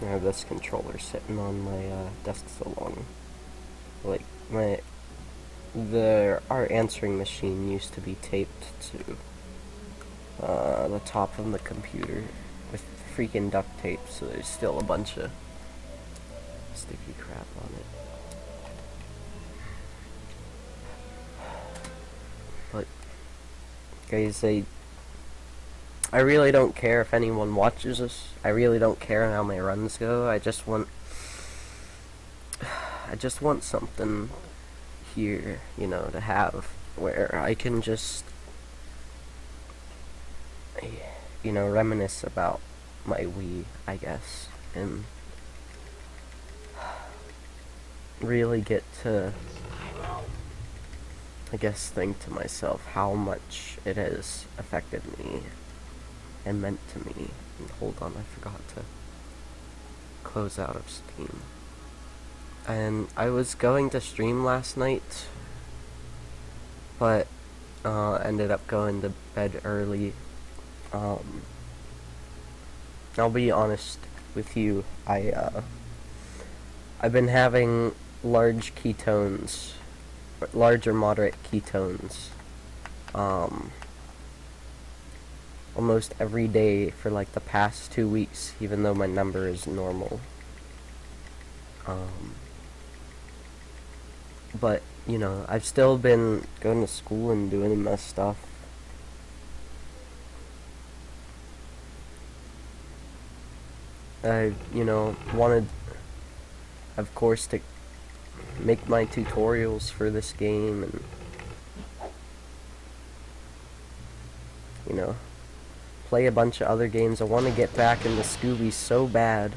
I have this controller sitting on my desk so long. Like, our answering machine used to be taped to the top of the computer with freaking duct tape, so there's still a bunch of sticky crap on it. But guys, I really don't care if anyone watches this. I really don't care how my runs go. I just want something here, you know, to have where I can just, you know, reminisce about my Wii, I guess, and really get to, I guess, think to myself how much it has affected me and meant to me. And hold on, I forgot to close out of Steam. And I was going to stream last night, but ended up going to bed early. I'll be honest with you, I've been having large or moderate ketones, almost every day for like the past 2 weeks, even though my number is normal. But, you know, I've still been going to school and doing my stuff. I, you know, wanted, of course, to make my tutorials for this game and, you know, play a bunch of other games. I want to get back into Scooby so bad.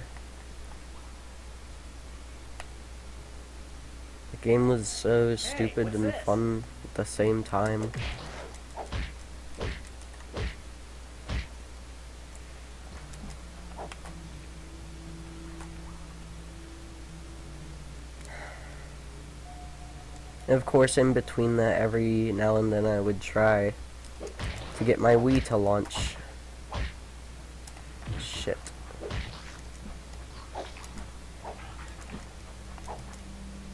The game was so stupid and fun at the same time. And of course, in between that, every now and then I would try to get my Wii to launch. Shit.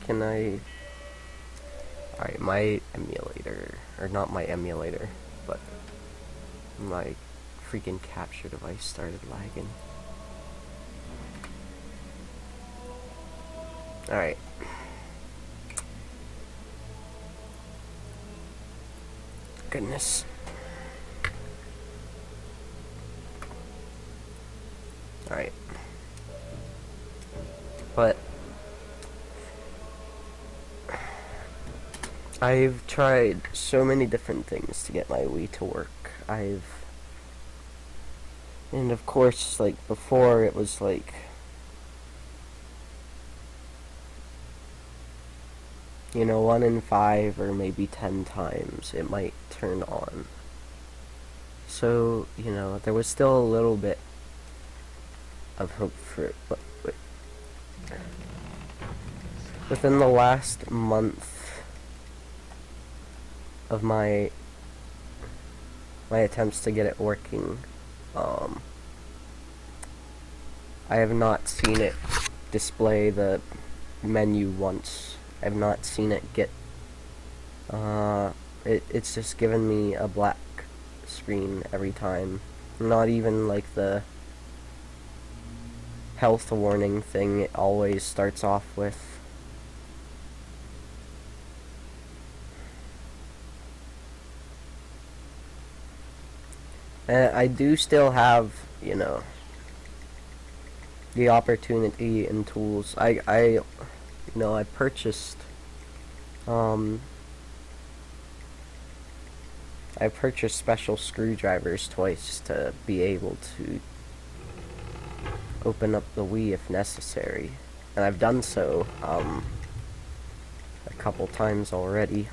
Can I... Alright, my emulator, or not my emulator, but my freaking capture device started lagging. Alright. Goodness. Alright. But I've tried so many different things to get my Wii to work. And of course, like, before it was like, you know, 1 in 5 or maybe 10 times it might turn on. So, you know, there was still a little bit of hope for it, but within the last month of my attempts to get it working, I have not seen it display the menu once. I've not seen it get, it's just given me a black screen every time. Not even like the health warning thing it always starts off with. And I do still have, you know, the opportunity and tools. I purchased, I purchased special screwdrivers twice to be able to open up the Wii if necessary. And I've done so, a couple times already.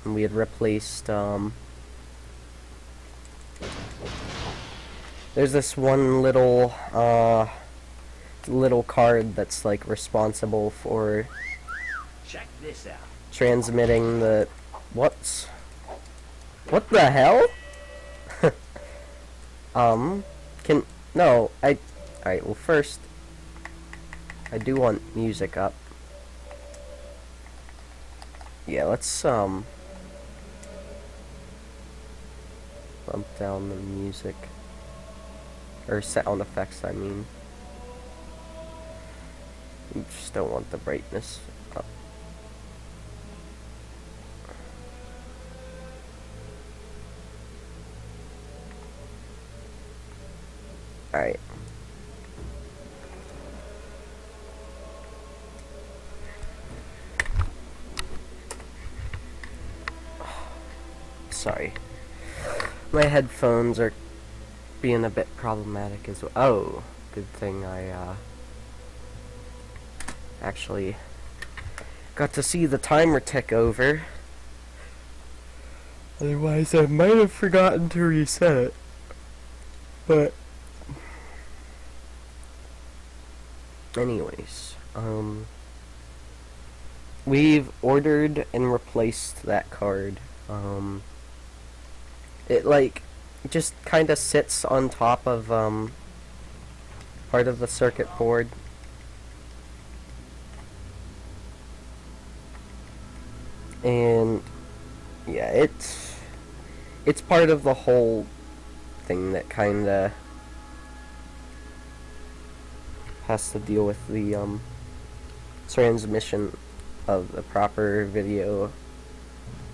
And we had replaced, there's this one little card that's like responsible for check this out. Transmitting the what the hell? Alright, well first, I do want music up. Yeah, let's, bump down the music. Or sound effects, I mean. You just don't want the brightness up. Alright. Sorry. My headphones are being a bit problematic as well. Oh, good thing I actually got to see the timer tick over. Otherwise, I might have forgotten to reset it. But anyways, we've ordered and replaced that card. It like just kind of sits on top of part of the circuit board. And yeah, it's part of the whole thing that kind of has to deal with the transmission of the proper video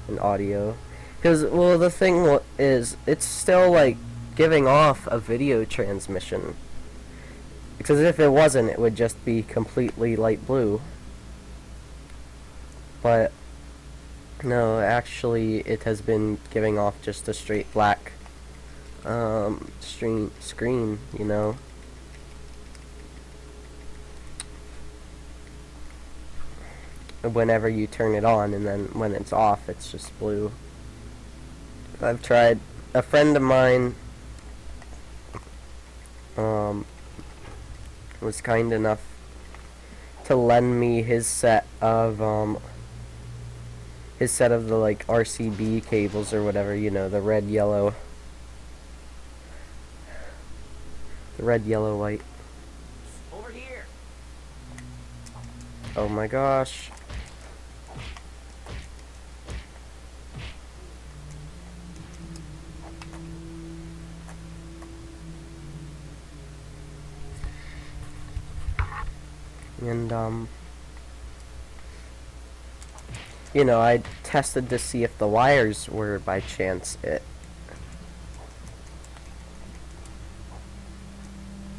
and audio. Because, well, the thing is, it's still like giving off a video transmission. Because if it wasn't, it would just be completely light blue. But no, actually, it has been giving off just a straight black screen, you know. Whenever you turn it on, and then when it's off, it's just blue. I've tried. A friend of mine was kind enough to lend me his set of the like RCB cables or whatever, you know, the red, yellow, white. Over here. Oh my gosh. And you know, I tested to see if the wires were by chance it.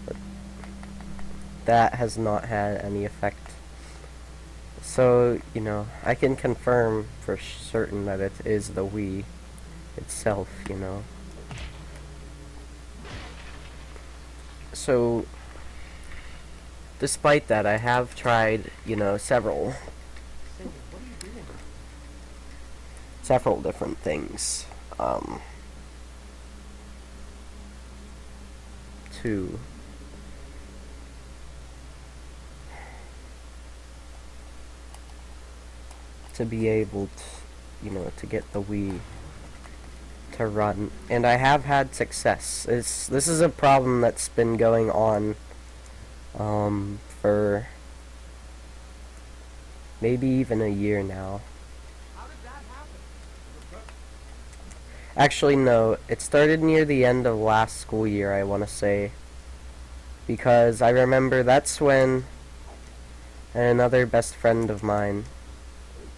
But that has not had any effect. So, you know, I can confirm for certain that it is the Wii itself, you know. So, despite that, I have tried, you know, several different things to be able to, you know, to get the Wii to run, and I have had success. This is a problem that's been going on for maybe even a year now. How did that happen? Actually, no. It started near the end of last school year, I want to say. Because I remember that's when another best friend of mine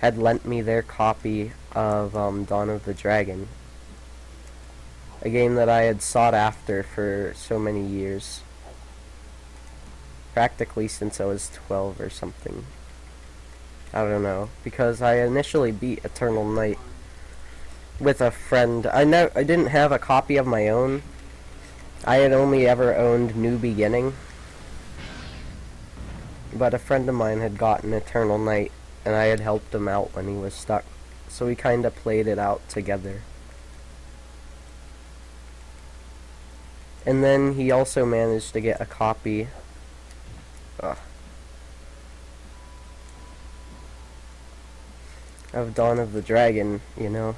had lent me their copy of Dawn of the Dragon. A game that I had sought after for so many years. Practically since I was 12 or something. I don't know. Because I initially beat Eternal Night with a friend. I didn't have a copy of my own. I had only ever owned New Beginning. But a friend of mine had gotten Eternal Night, and I had helped him out when he was stuck. So we kinda played it out together. And then he also managed to get a copy of Dawn of the Dragon, you know.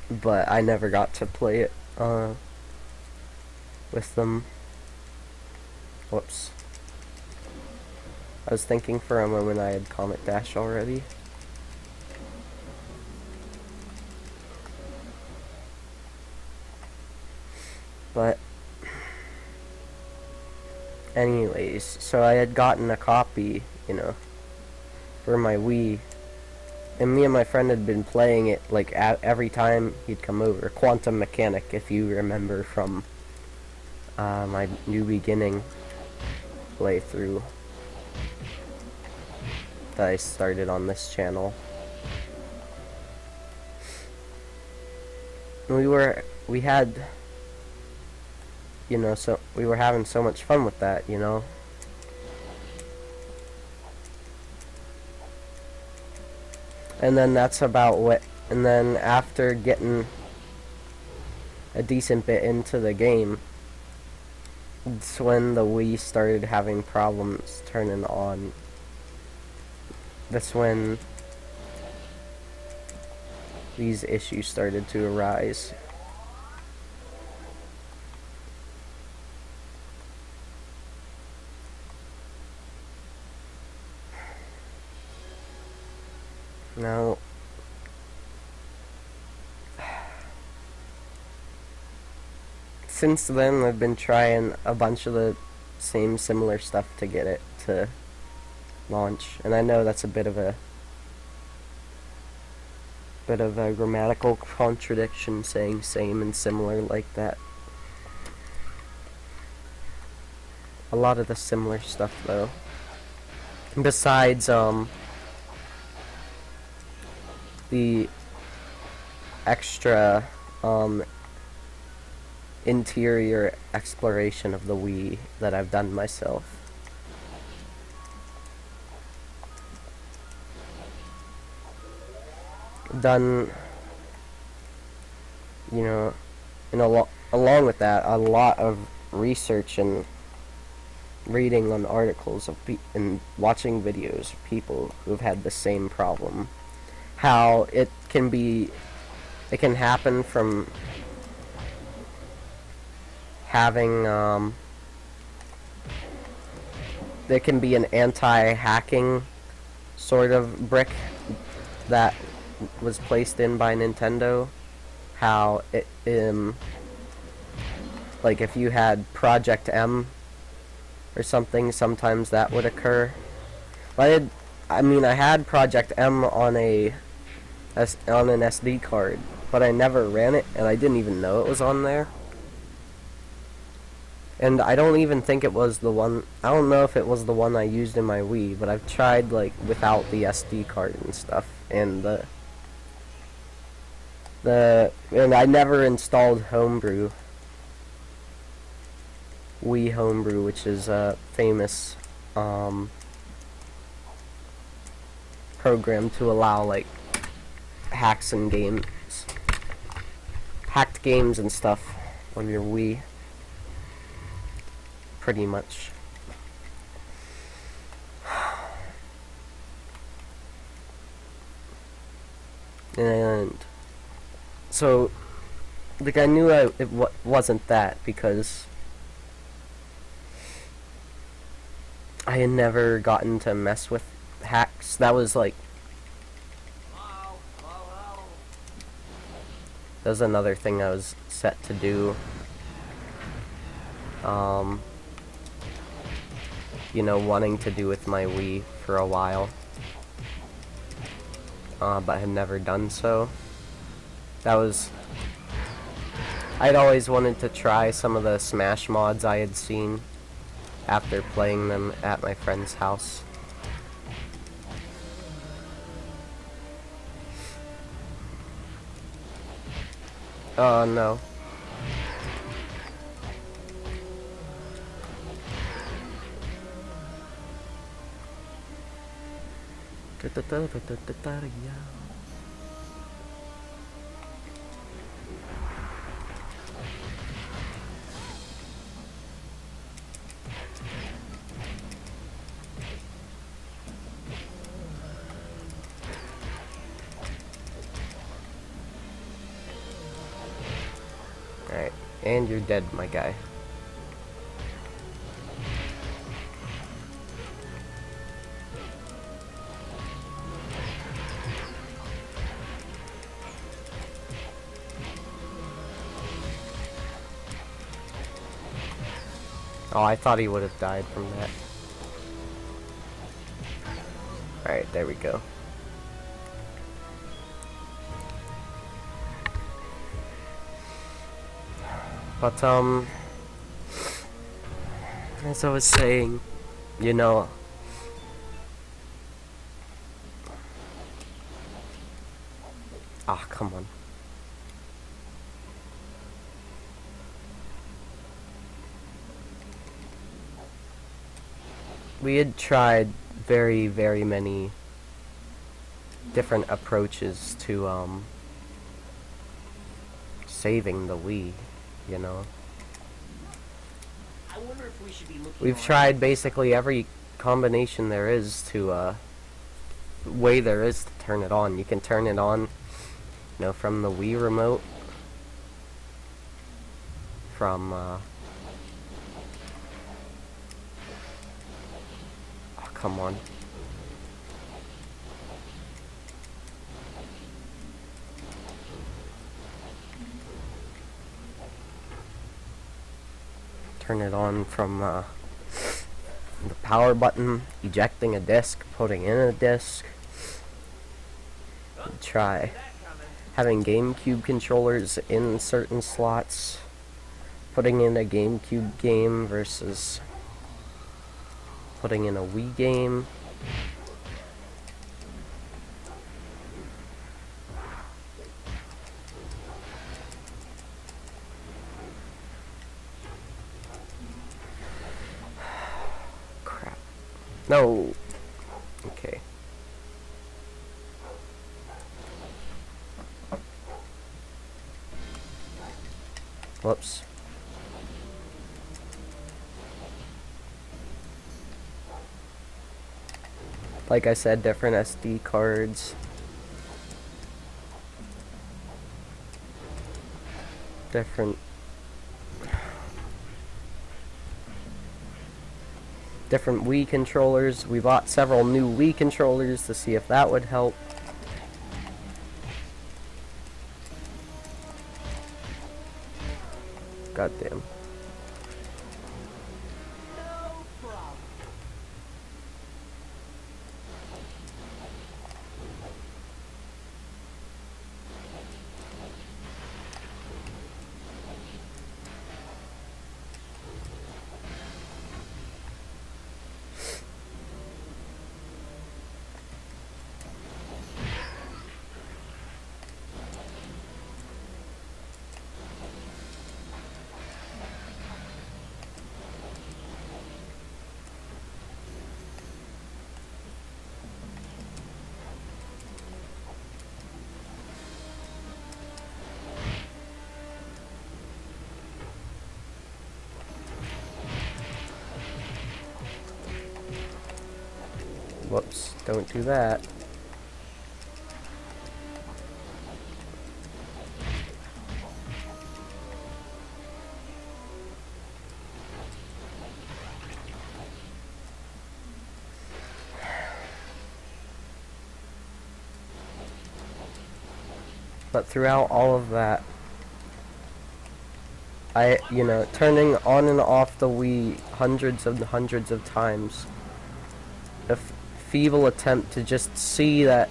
But I never got to play it. with them. Whoops. I was thinking for a moment I had Comet Dash already. But anyways, so I had gotten a copy, you know, for my Wii. And me and my friend had been playing it, like, every time he'd come over. Quantum Mechanic, if you remember from my New Beginning playthrough that I started on this channel. We had, you know, so we were having so much fun with that, you know. And then that's about what, and then after getting a decent bit into the game, it's when the Wii started having problems turning on. That's when these issues started to arise. Now, since then I've been trying a bunch of the same similar stuff to get it to launch, and I know that's a bit of a grammatical contradiction, saying same and similar like that. A lot of the similar stuff though, besides the extra interior exploration of the Wii that I've done myself. Done, you know, and along with that, a lot of research and reading on articles of and watching videos of people who've had the same problem. How it can happen from having, there can be an anti-hacking sort of brick that was placed in by Nintendo. How it, like if you had Project M or something, sometimes that would occur. But I had Project M on an SD card, but I never ran it, and I didn't even know it was on there. And I don't even think it was the one, I don't know if it was the one I used in my Wii, but I've tried, like, without the SD card and stuff, and and I never installed Homebrew. Wii Homebrew, which is a famous program to allow, like, hacked games and stuff on your Wii, pretty much. And so, like, I knew it wasn't that because I had never gotten to mess with hacks. That was like, that was another thing I was set to do. You know, wanting to do with my Wii for a while, but had never done so. I'd always wanted to try some of the Smash mods I had seen after playing them at my friend's house. Oh no. Alright, and you're dead, my guy. Oh, I thought he would have died from that. Alright, there we go. But, as I was saying, you know, ah, come on. We had tried very, very many different approaches to, saving the Wii, you know. I wonder if we should be looking We've around. tried basically every combination there is to, way there is to turn it on. You can turn it on, you know, from the Wii remote, from, oh, come on. Turn it on from, the power button, ejecting a disc, putting in a disc. Try having GameCube controllers in certain slots, putting in a GameCube game versus putting in a Wii game. Crap. No. Okay. Whoops. Like I said, different SD cards. Different Wii controllers. We bought several new Wii controllers to see if that would help. Goddamn. No problem. Whoops, don't do that. But throughout all of that, you know, turning on and off the Wii hundreds and hundreds of times, a feeble attempt to just see that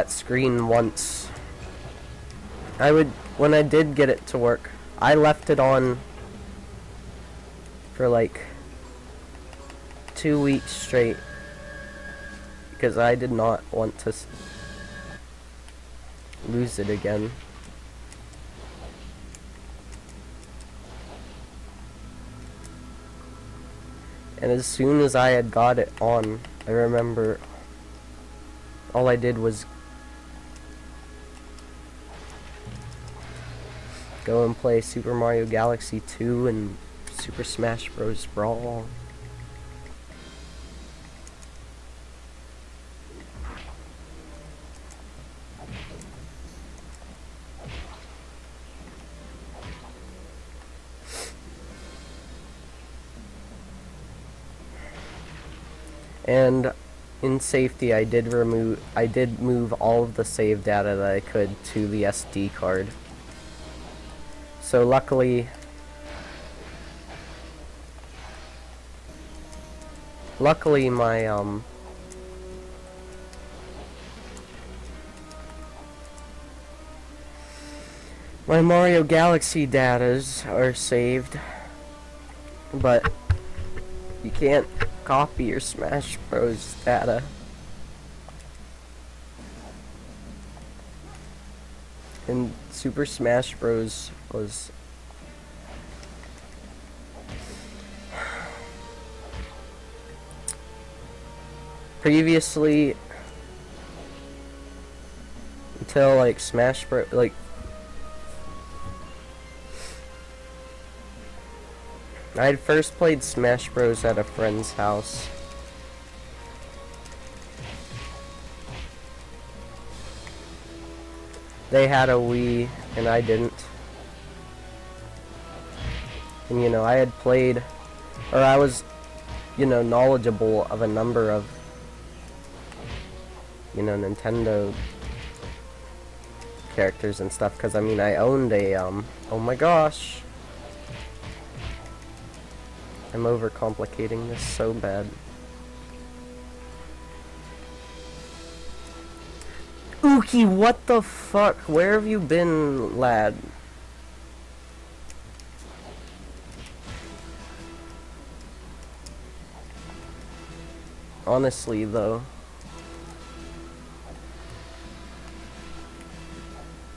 screen once. When I did get it to work, I left it on for like 2 weeks straight because I did not want to lose it again. And as soon as I had got it on, I remember all I did was go and play Super Mario Galaxy 2 and Super Smash Bros. Brawl. And in safety, I did move all of the save data that I could to the SD card. So luckily, Luckily, my Mario Galaxy datas are saved, but you can't copy your Smash Bros. Data. And Super Smash Bros. Was previously, until like Smash Bros. Like I had first played Smash Bros. At a friend's house. They had a Wii and I didn't. And you know, I had played, or I was, you know, knowledgeable of a number of, you know, Nintendo characters and stuff, because I mean, I owned a, oh my gosh. I'm overcomplicating this so bad. Ookie, what the fuck? Where have you been, lad? Honestly, though.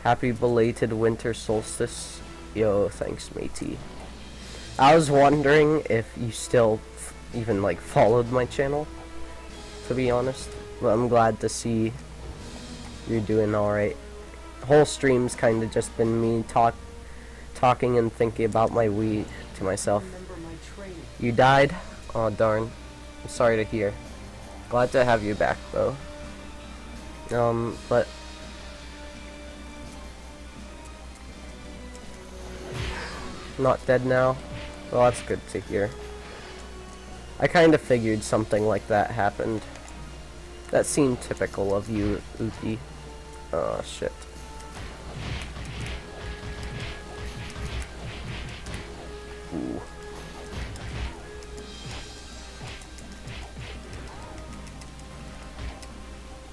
Happy belated winter solstice. Yo, thanks, matey. I was wondering if you still even, like, followed my channel, to be honest. But I'm glad to see you're doing alright. Whole stream's kind of just been me talking and thinking about my Wii to myself. You died? Oh darn. I'm sorry to hear. Glad to have you back though. But not dead now? Well, that's good to hear. I kind of figured something like that happened. That seemed typical of you, Uki. Oh, shit. Ooh.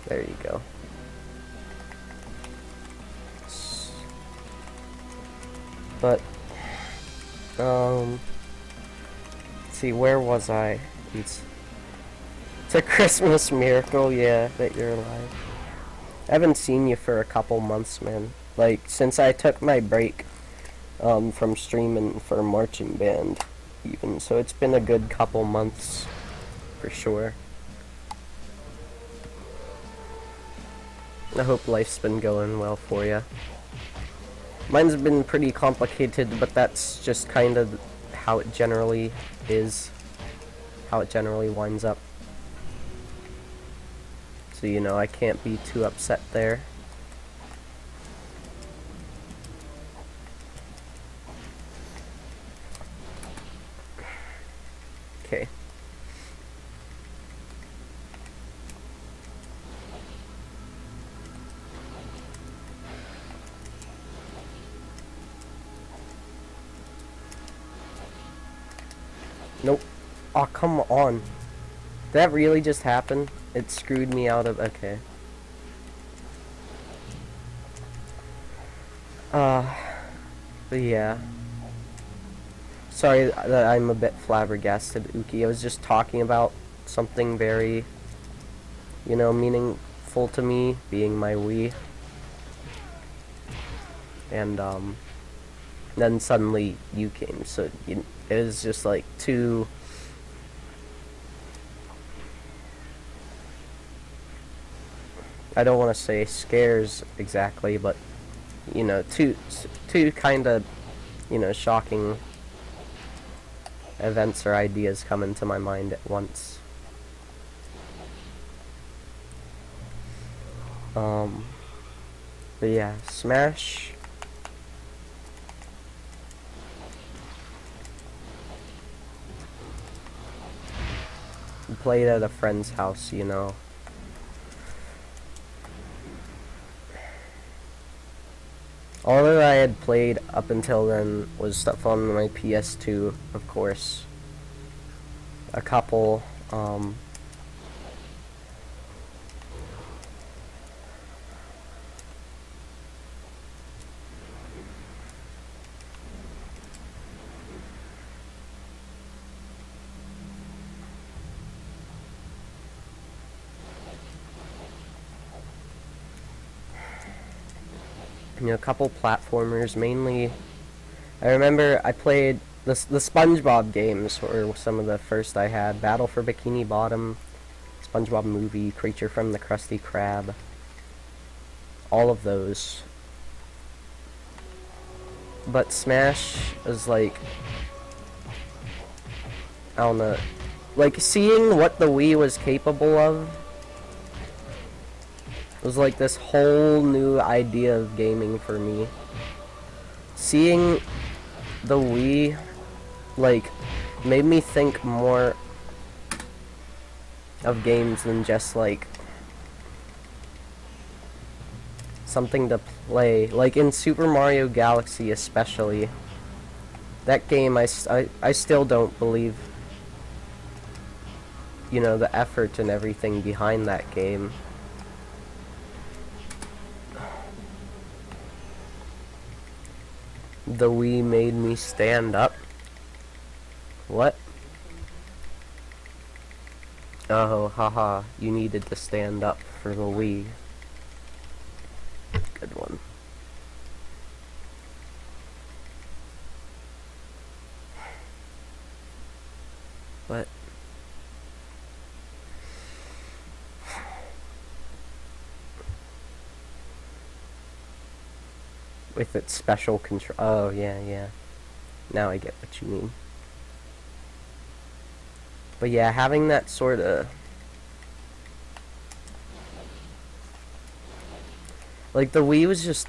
There you go. But, let's see, where was I? It's a Christmas miracle, yeah, that you're alive. I haven't seen you for a couple months, man. Like, since I took my break, from streaming for marching band, even. So it's been a good couple months, for sure. I hope life's been going well for you. Mine's been pretty complicated, but that's just kind of how it generally is. How it generally winds up. So, you know, I can't be too upset there. Okay. Nope. Oh, come on. Did that really just happen? It screwed me out of... Okay. But yeah. Sorry that I'm a bit flabbergasted, Uki. I was just talking about something very, you know, meaningful to me, being my Wii. And, then suddenly you came, so it was just like two... I don't want to say scares exactly, but, you know, two kind of, you know, shocking events or ideas come into my mind at once. But yeah, Smash. Played at a friend's house, you know. All that I had played up until then was stuff on my PS2, of course. A couple Um, a couple platformers, mainly. I remember I played the SpongeBob games were some of the first I had. Battle for Bikini Bottom, SpongeBob Movie, Creature from the Krusty Krab. All of those. But Smash is like, I don't know, like seeing what the Wii was capable of was like this whole new idea of gaming for me. Seeing the Wii, like, made me think more of games than just like something to play. Like in Super Mario Galaxy especially, that game I still don't believe, you know, the effort and everything behind that game. The Wii made me stand up. What? Oh, haha, you needed to stand up for the Wii. Good one. But with its special control. Oh, yeah. Now I get what you mean. But yeah, having that sort of, like, the Wii was just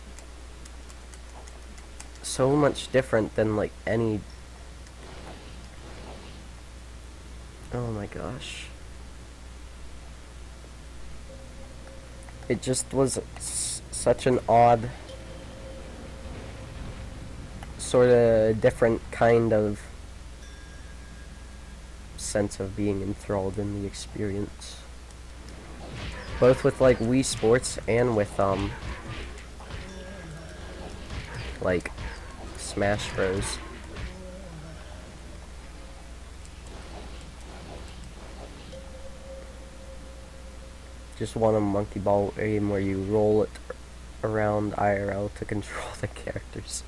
so much different than like any. Oh my gosh. It just was such an odd, sort of different kind of sense of being enthralled in the experience. Both with like Wii Sports and with like Smash Bros. Just want a monkey ball game where you roll it around IRL to control the characters.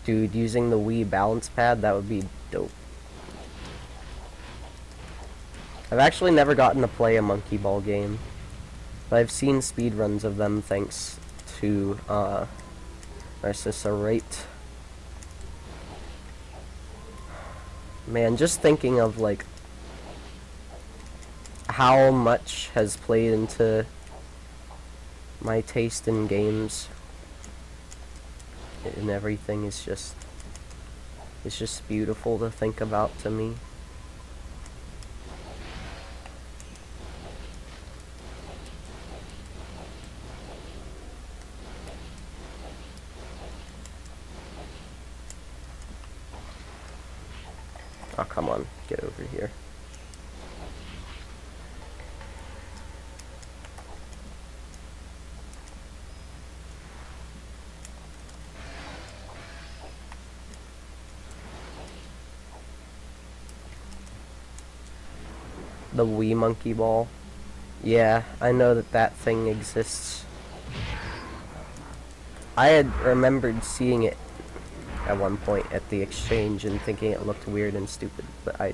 Dude, using the Wii balance pad, that would be dope. I've actually never gotten to play a monkey ball game, but I've seen speedruns of them thanks to Narcissa. Man, just thinking of like how much has played into my taste in games and everything is just, it's just beautiful to think about to me. Oh, come on, get over here. The Wii monkey ball. Yeah, I know that thing exists. I had remembered seeing it at one point at the exchange and thinking it looked weird and stupid, but I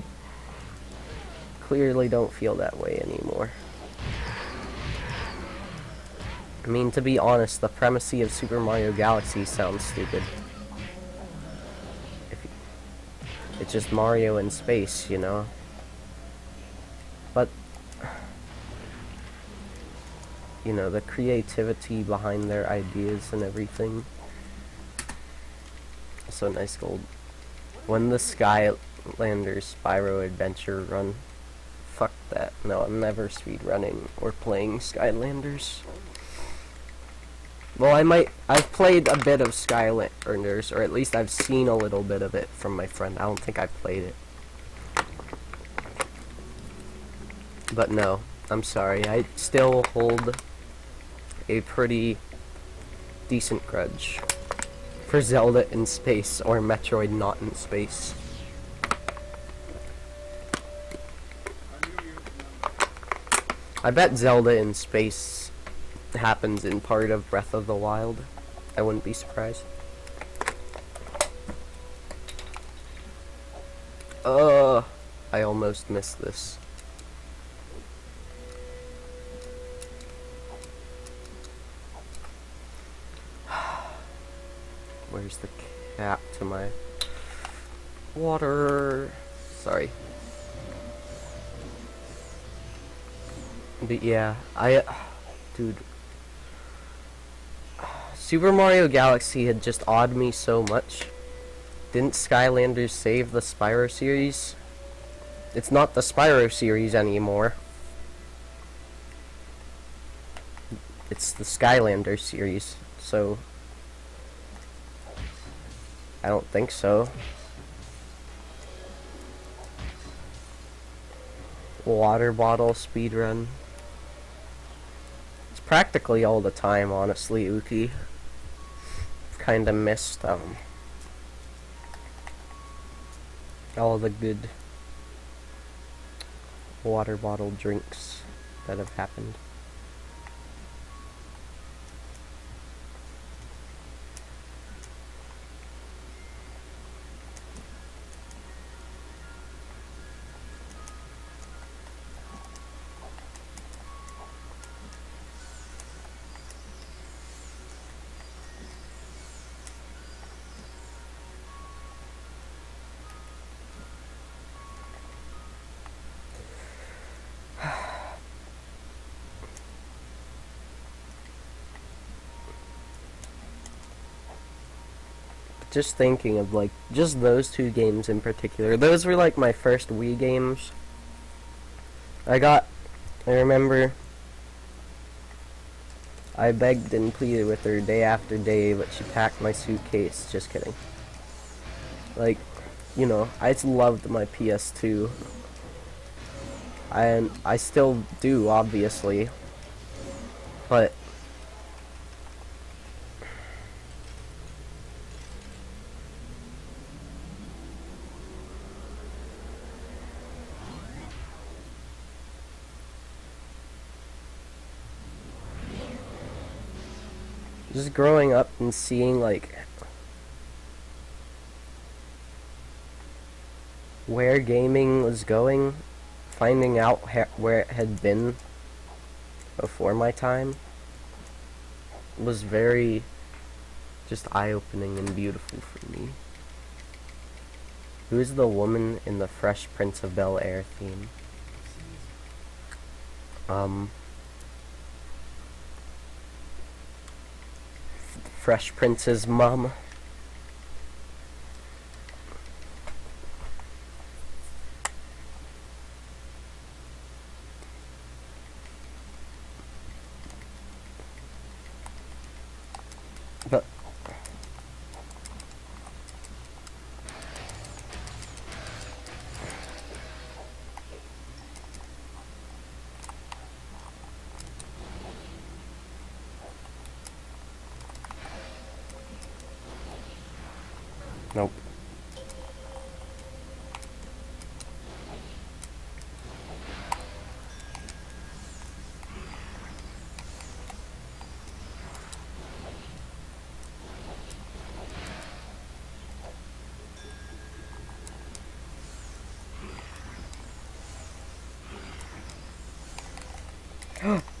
clearly don't feel that way anymore. I mean, to be honest, the premise of Super Mario Galaxy sounds stupid. It's just Mario in space, you know? But, you know, the creativity behind their ideas and everything. So nice gold. When the Skylanders Spyro Adventure run. Fuck that. No, I'm never speedrunning or playing Skylanders. Well, I've played a bit of Skylanders, or at least I've seen a little bit of it from my friend. I don't think I played it. But no, I'm sorry. I still hold a pretty decent grudge for Zelda in space or Metroid not in space. I bet Zelda in space happens in part of Breath of the Wild. I wouldn't be surprised. I almost missed this. Where's the cap to my water? Sorry. But yeah, dude. Super Mario Galaxy had just awed me so much. Didn't Skylanders save the Spyro series? It's not the Spyro series anymore. It's the Skylanders series, so I don't think so. Water bottle speedrun. It's practically all the time, honestly, Uki. Kinda missed all the good water bottle drinks that have happened. Just thinking of, like, just those two games in particular. Those were, like, my first Wii games. I remember, I begged and pleaded with her day after day, but she packed my suitcase. Just kidding. Like, you know, I just loved my PS2. And I still do, obviously. But just growing up and seeing, like, where gaming was going, finding out where it had been before my time, was very just eye-opening and beautiful for me. Who is the woman in the Fresh Prince of Bel-Air theme? Fresh Prince's mom. But nope.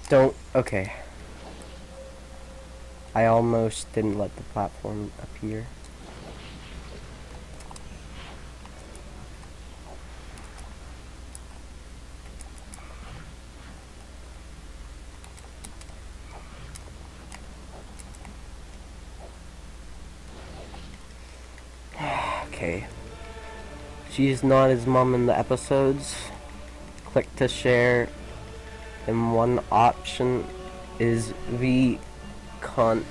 Don't. Okay. I almost didn't let the platform appear. Okay. She's not his mom in the episodes. Click to share. And one option is the contacte.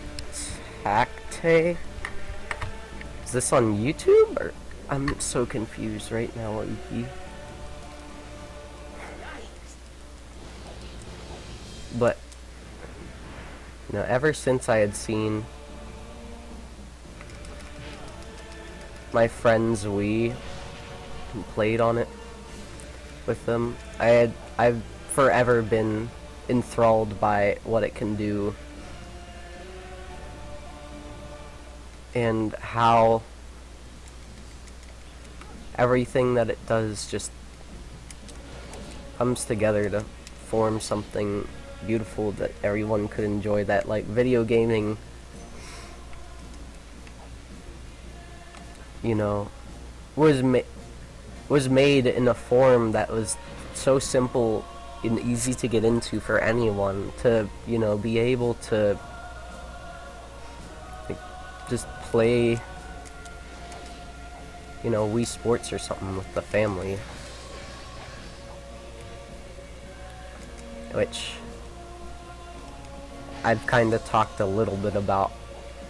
Is this on YouTube? Or I'm so confused right now, Iki. But, you know, ever since I had seen my friends Wii who played on it with them, I've forever been enthralled by what it can do and how everything that it does just comes together to form something beautiful that everyone could enjoy. That, like, video gaming, you know, was made in a form that was so simple and easy to get into for anyone to, you know, be able to, like, just play, you know, Wii Sports or something with the family. Which I've kind of talked a little bit about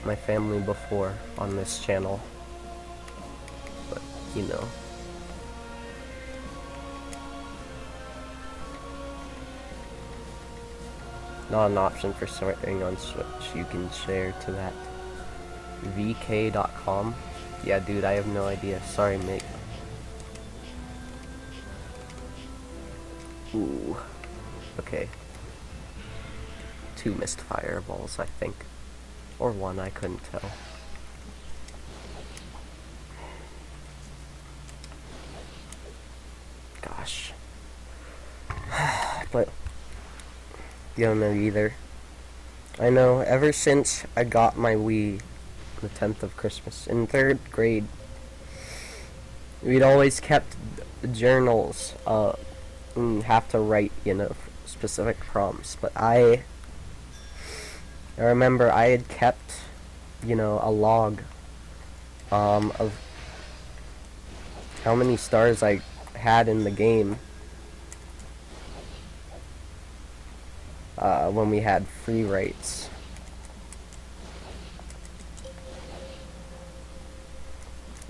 my family before on this channel. But, you know. Not an option for sharing on Switch. You can share to that vk.com. Yeah, dude, I have no idea. Sorry, mate. Ooh. Okay. 2 missed fireballs, I think. Or 1, I couldn't tell. Gosh. But you don't know either. I know, ever since I got my Wii, the 10th of Christmas, in 3rd grade, we'd always kept journals, and have to write, you know, specific prompts. But I remember I had kept, you know, a log, of how many stars I had in the game, when we had free rates.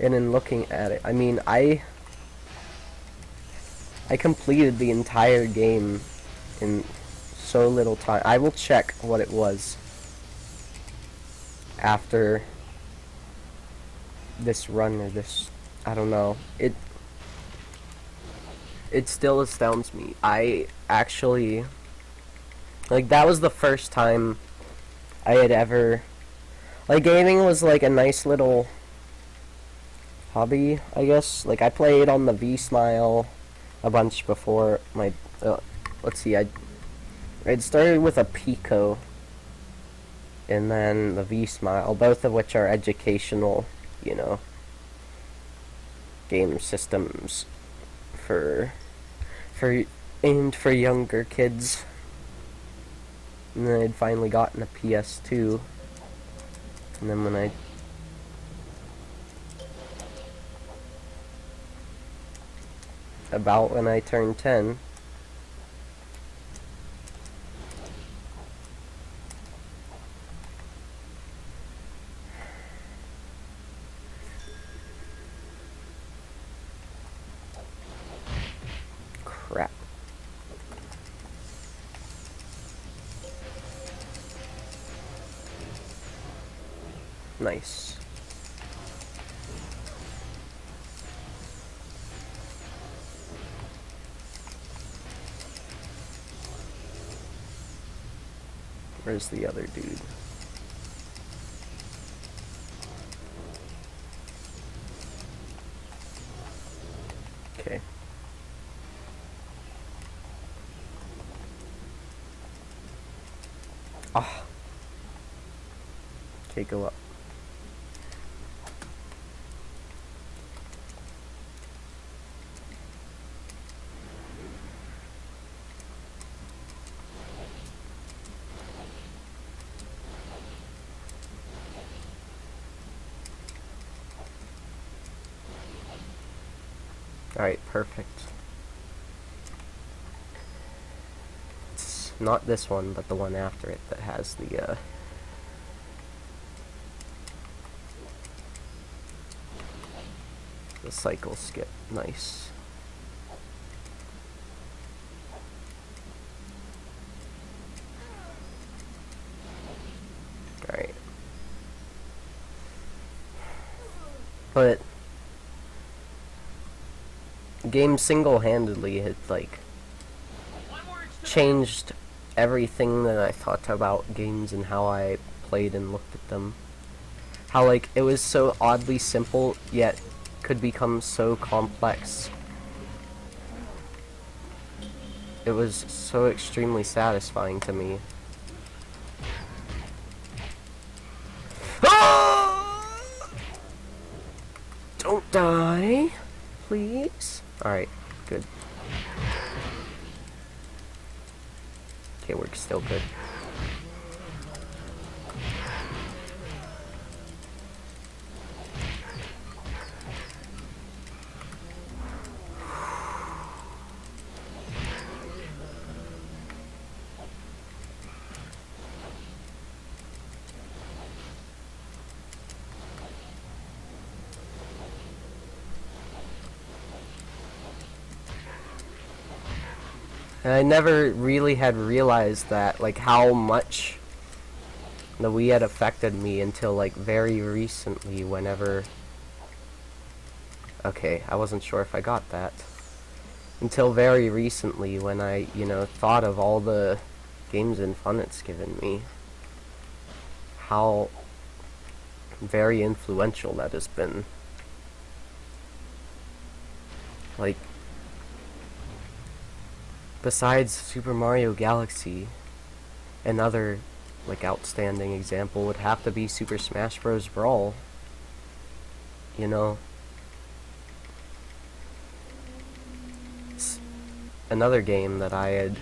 And in looking at it, I mean, I completed the entire game in so little time. I will check what it was after this run, or this, I don't know. It still astounds me. I actually, like, that was the first time I had ever, like, gaming was like a nice little hobby, I guess. Like, I played on the V-Smile a bunch before my, let's see, I'd started with a Pico, and then the V-Smile, both of which are educational, you know, game systems for aimed for younger kids. And then I'd finally gotten a PS2, and then when I turned 10, crap. Nice. Where's the other dude? Okay. Ah. Okay, go up. Alright, perfect. It's not this one, but the one after it that has the cycle skip. Nice. But the game single-handedly had, like, changed everything that I thought about games and how I played and looked at them. How, like, it was so oddly simple, yet could become so complex. It was so extremely satisfying to me. Don't die, please. Alright, good. Okay, we're still good. And I never really had realized that, like, how much the Wii had affected me until, like, very recently, whenever... Okay, I wasn't sure if I got that. Until very recently, when I, you know, thought of all the games and fun it's given me. How very influential that has been. Like, besides Super Mario Galaxy, another, like, outstanding example would have to be Super Smash Bros. Brawl. You know? It's another game that I had...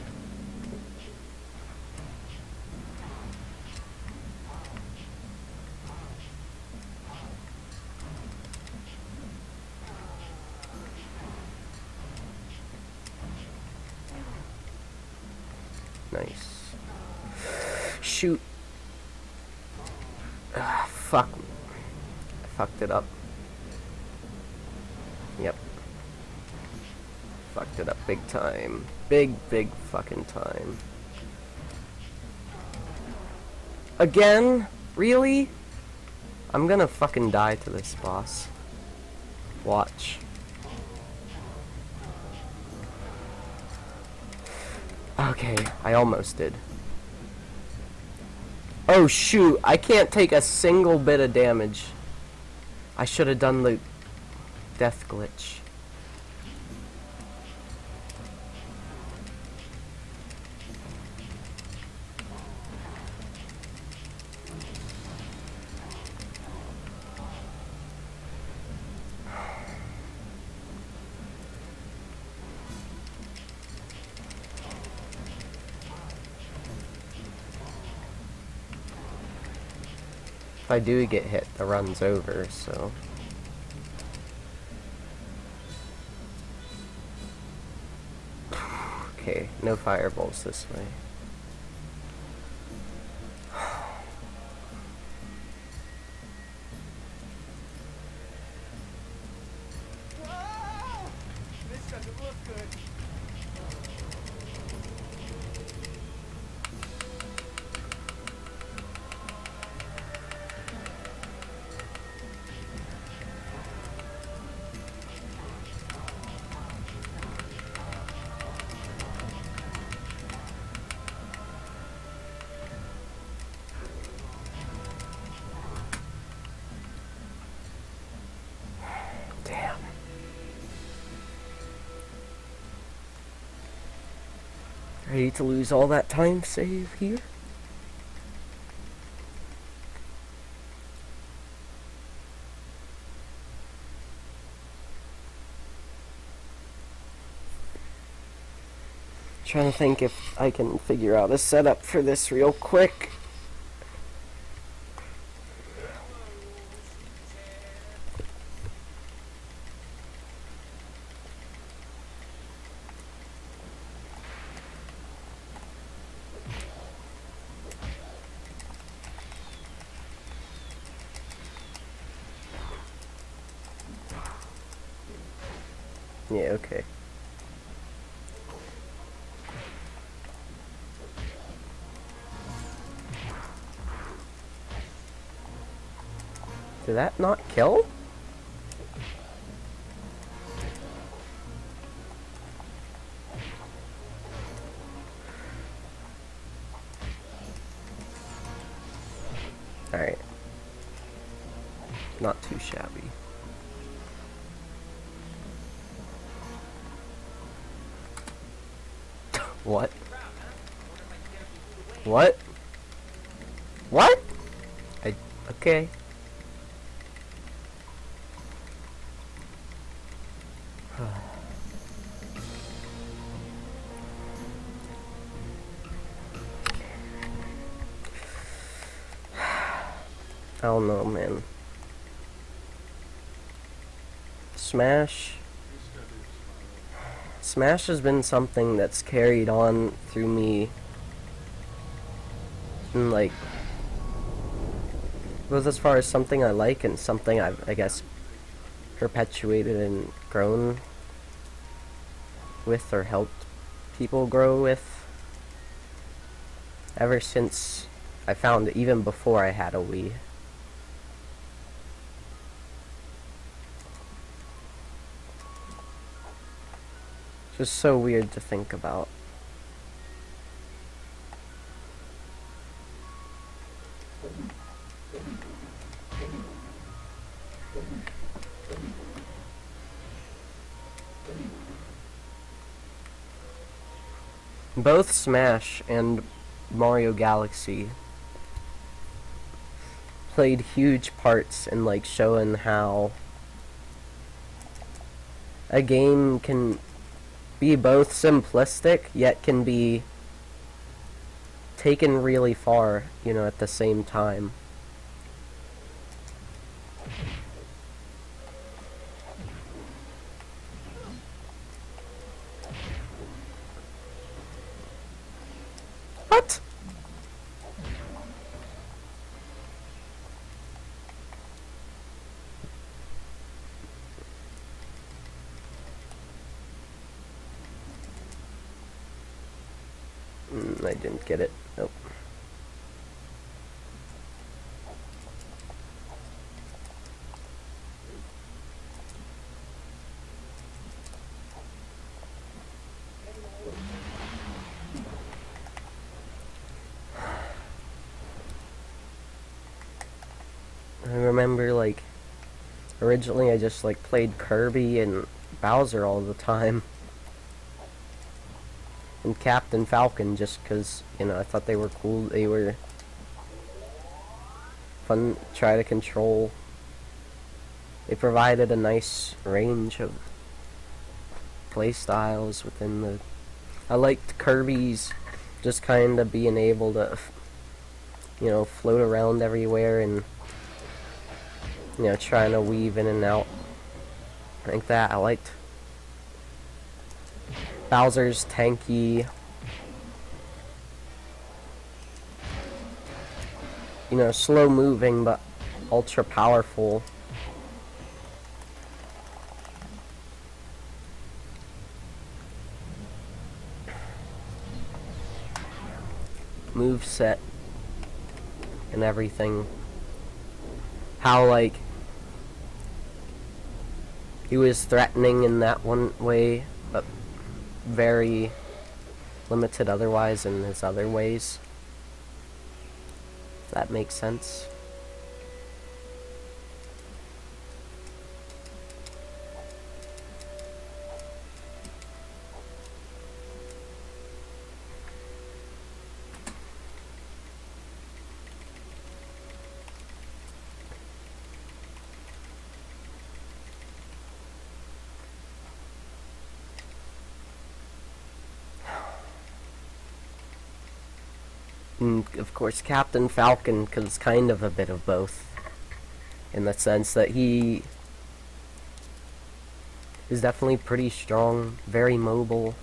Nice. Shoot. Fuck. I fucked it up. Yep. Fucked it up big time. Big fucking time. Again? Really? I'm gonna fucking die to this boss. Watch. Okay, I almost did. Oh shoot, I can't take a single bit of damage. I should have done the death glitch. If I do get hit, the run's over, so... Okay, no fireballs this way. This doesn't look good. Damn. Ready to lose all that time save here? Trying to think if I can figure out a setup for this real quick. Yeah, okay. Did that not kill? Alright. Not too shabby. What? What? What? Okay. I don't know, man. Smash has been something that's carried on through me and like goes as far as something I like and something I've, I guess, perpetuated and grown with or helped people grow with ever since I found it, even before I had a Wii. Just so weird to think about. Both Smash and Mario Galaxy played huge parts in like showing how a game can be both simplistic yet can be taken really far, you know, at the same time. What? I didn't get it. Nope. I remember, like, originally I just, like, played Kirby and Bowser all the time. And Captain Falcon just because, you know, I thought they were cool. They were fun to try to control. They provided a nice range of play styles within the... I liked Kirby's just kind of being able to, you know, float around everywhere and, you know, trying to weave in and out like that. I liked Bowser's tanky, you know, slow moving but ultra powerful. Move set and everything. How, like, he was threatening in that one way, but very limited otherwise in his other ways. If that makes sense. And of course, Captain Falcon, because it's kind of a bit of both, in the sense that he is definitely pretty strong, very mobile.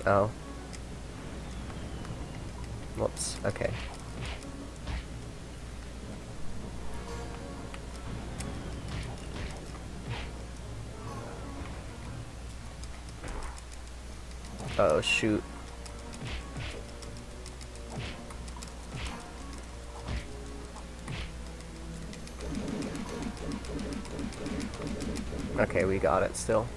Oh. Whoops, okay. Oh shoot. Okay, we got it still.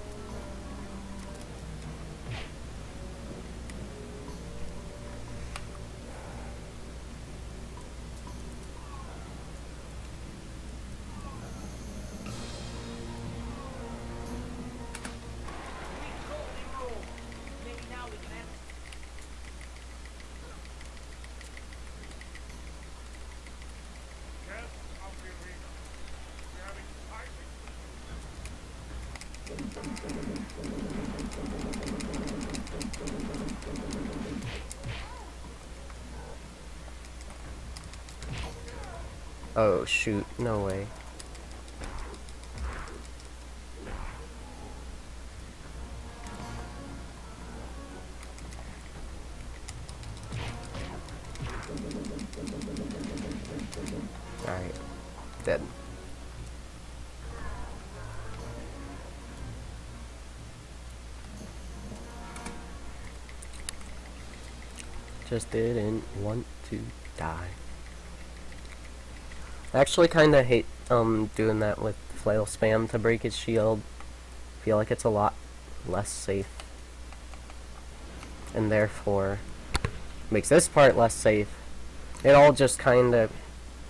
Oh shoot, no way. Alright, dead. Just didn't want to die. I actually kinda hate doing that with flail spam to break his shield. Feel like it's a lot less safe. And therefore makes this part less safe. It all just kinda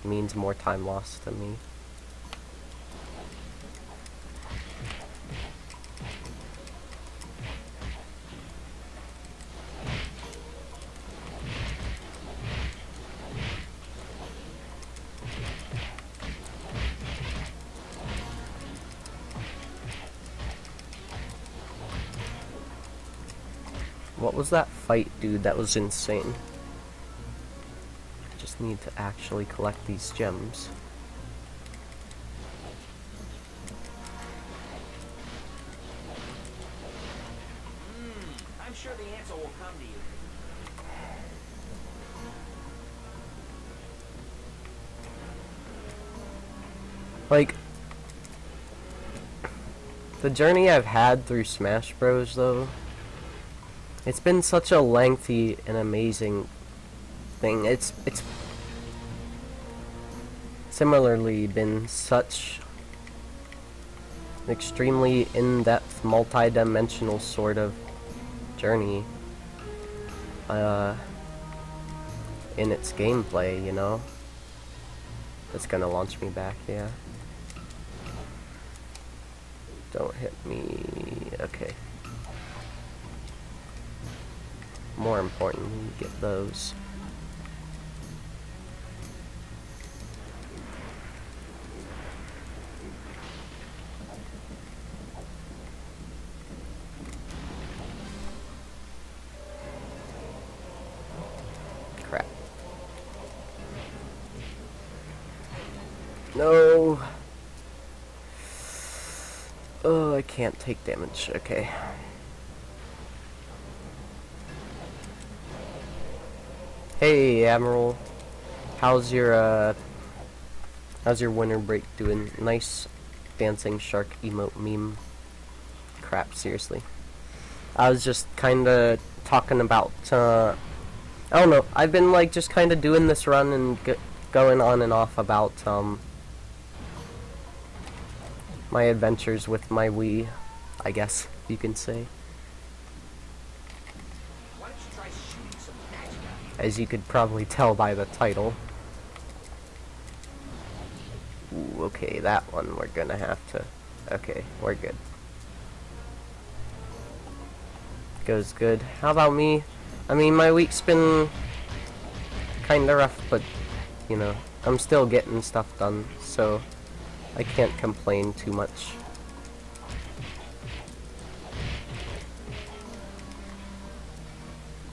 means more time lost to me. What was that fight, dude? That was insane. I just need to actually collect these gems. I'm sure the answer will come to you. Like, the journey I've had through Smash Bros, though, it's been such a lengthy and amazing thing. It's similarly been such an extremely in-depth, multi-dimensional sort of journey in its gameplay, you know? That's gonna launch me back, yeah. Don't hit me. Okay. More importantly, get those. Crap. No. Oh, I can't take damage. Okay. Hey, Admiral. How's your winter break doing? Nice dancing shark emote meme. Crap, seriously. I was just kinda talking about, I don't know, I've been like just kinda doing this run and going on and off about, my adventures with my Wii, I guess you can say. As you could probably tell by the title. Ooh, okay, that one we're gonna have to... Okay, we're good. Goes good. How about me? I mean, my week's been kinda rough, but, you know, I'm still getting stuff done, so I can't complain too much.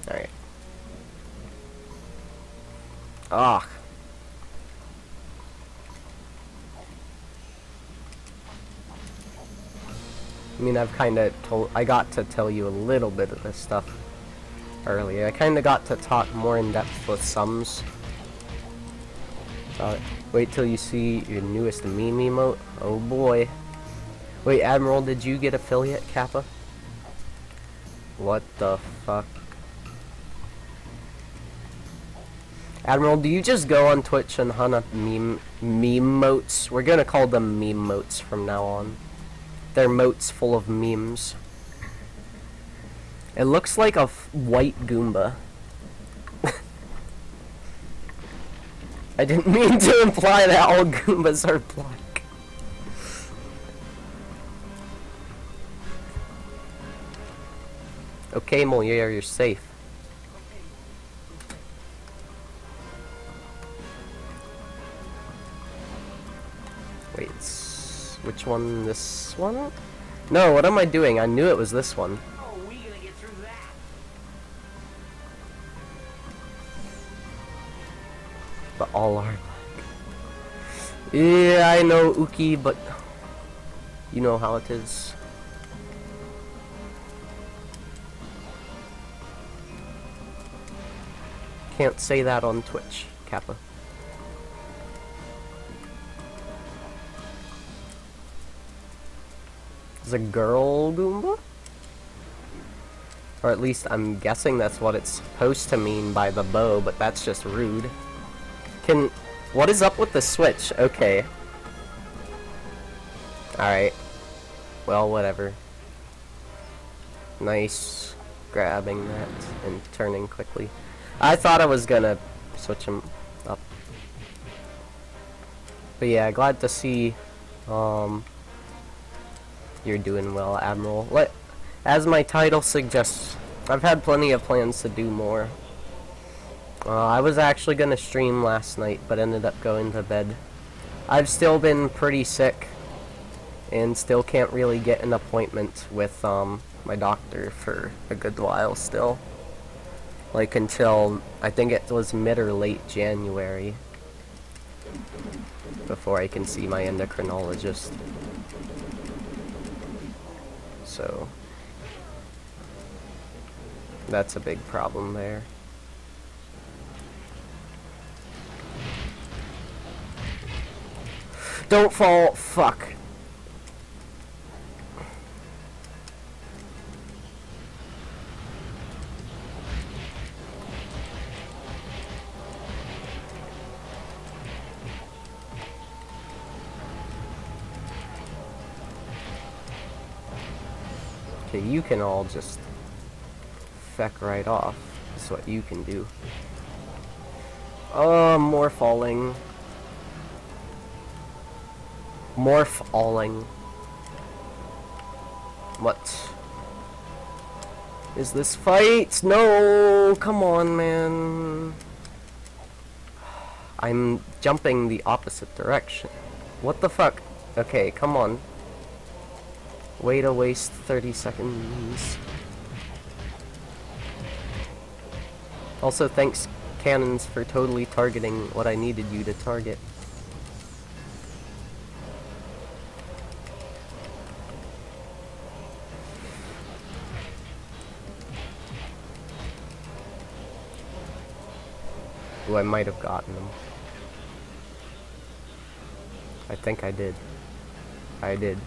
Alright. Ah. I mean, I got to tell you a little bit of this stuff earlier. I kinda got to talk more in depth with sums. Wait till you see your newest meme emote. Oh boy. Wait, Admiral, did you get affiliate, Kappa? What the fuck? Admiral, do you just go on Twitch and hunt up meme motes? We're gonna call them meme motes from now on. They're motes full of memes. It looks like a white Goomba. I didn't mean to imply that all Goombas are black. Okay, Moliere, you're safe. Wait, which one? This one? No, what am I doing? I knew it was this one. How are we gonna get through that? But all are black. Yeah, I know, Uki, but you know how it is. Can't say that on Twitch, Kappa. Is a girl Goomba? Or at least I'm guessing that's what it's supposed to mean by the bow, but that's just rude. What is up with the switch? Okay. Alright. Well, whatever. Nice grabbing that and turning quickly. I thought I was gonna switch him up. But yeah, glad to see you're doing well, Admiral. As my title suggests, I've had plenty of plans to do more. I was actually gonna stream last night, but ended up going to bed. I've still been pretty sick, and still can't really get an appointment with my doctor for a good while still. Like until, I think it was mid or late January, before I can see my endocrinologist. So that's a big problem there. Don't fall. Fuck. Okay, you can all just feck right off. That's what you can do. Oh, more falling. More falling. What is this fight? No, come on, man. I'm jumping the opposite direction. What the fuck? Okay, come on. Way to waste 30 seconds. Also, thanks, cannons, for totally targeting what I needed you to target. Ooh, I might have gotten them. I think I did. I did.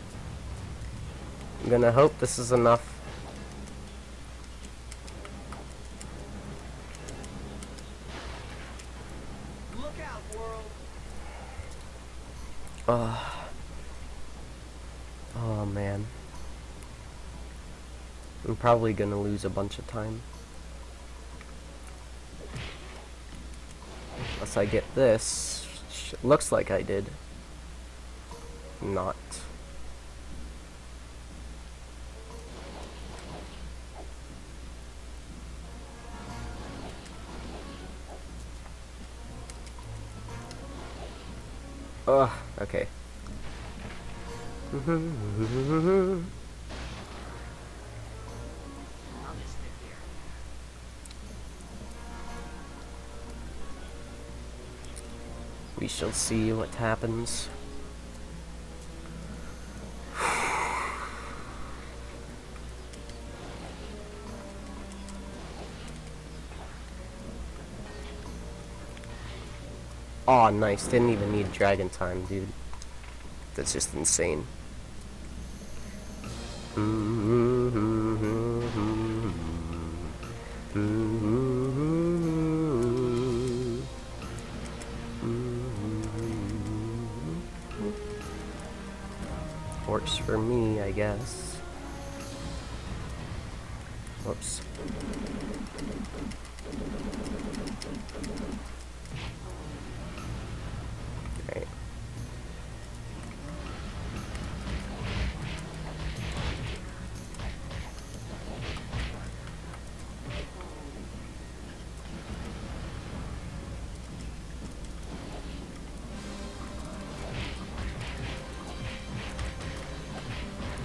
I'm gonna hope this is enough. Look out, world. Oh man. I'm probably gonna lose a bunch of time. Unless I get this. Looks like I did. Not. Ugh, okay. I'll just stick here. We shall see what happens. Aw, nice. Didn't even need dragon time, dude. That's just insane. for me, I guess. Whoops. Right.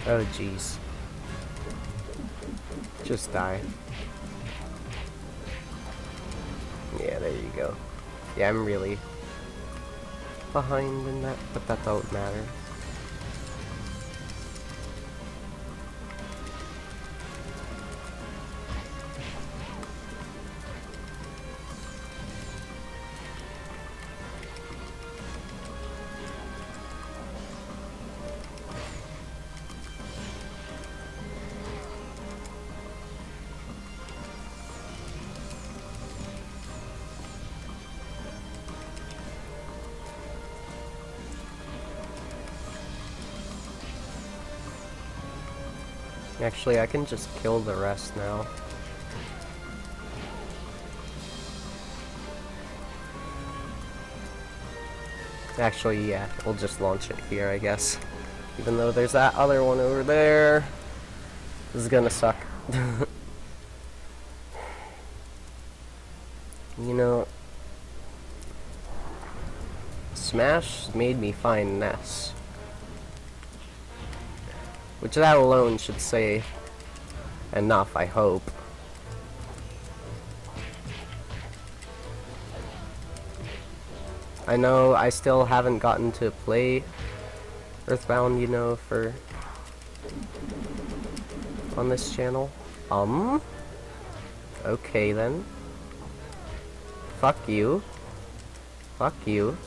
Oh jeez. Just die. Yeah, there you go. Yeah, I'm really behind in that, but that don't matter. Actually, I can just kill the rest now. Actually, yeah, we'll just launch it here, I guess. Even though there's that other one over there. This is gonna suck. You know, Smash made me find Ness. Which that alone should say enough, I hope. I know I still haven't gotten to play Earthbound, you know, on this channel. Okay then. Fuck you. Fuck you.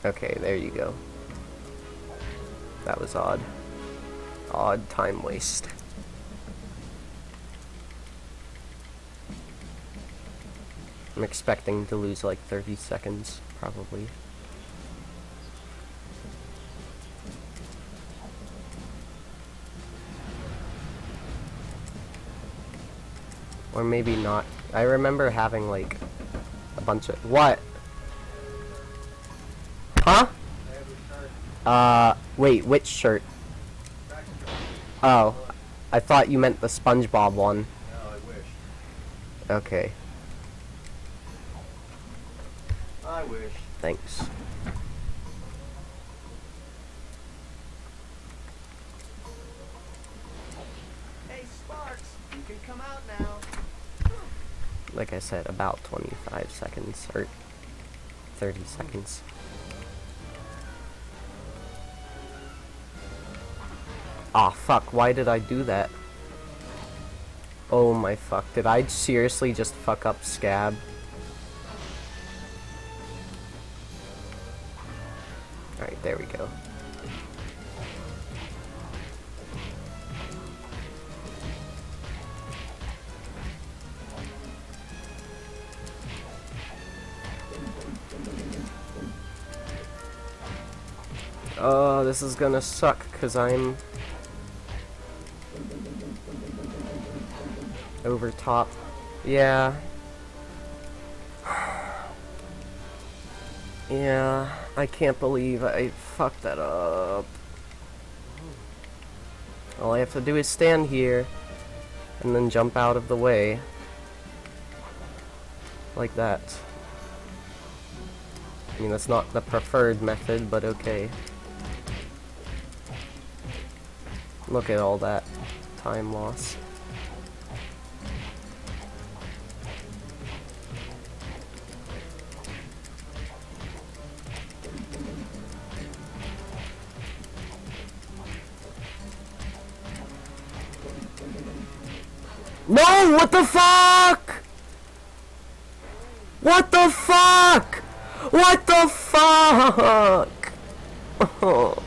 Okay, there you go. That was odd. Odd time waste. I'm expecting to lose like 30 seconds, probably. Or maybe not. I remember having like a bunch of... What? Huh? Wait, which shirt? Oh, I thought you meant the SpongeBob one. No, I wish. Okay, I wish. thanks. Hey, Sparks, you can come out now. Like I said, about 25 seconds, or 30 seconds. Ah, fuck, why did I do that? Oh my fuck, did I seriously just fuck up Scab? Alright, there we go. Oh, this is gonna suck, cause I'm over top. Yeah. Yeah, I can't believe I fucked that up. All I have to do is stand here and then jump out of the way. Like that. I mean, that's not the preferred method, but okay. Look at all that time loss. No! What the fuck? What the fuck? What the fuck? Oh.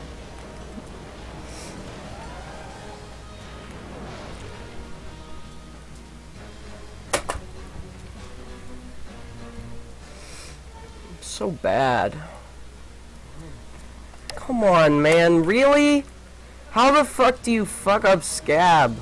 So bad. Come on, man, really? How the fuck do you fuck up Scab?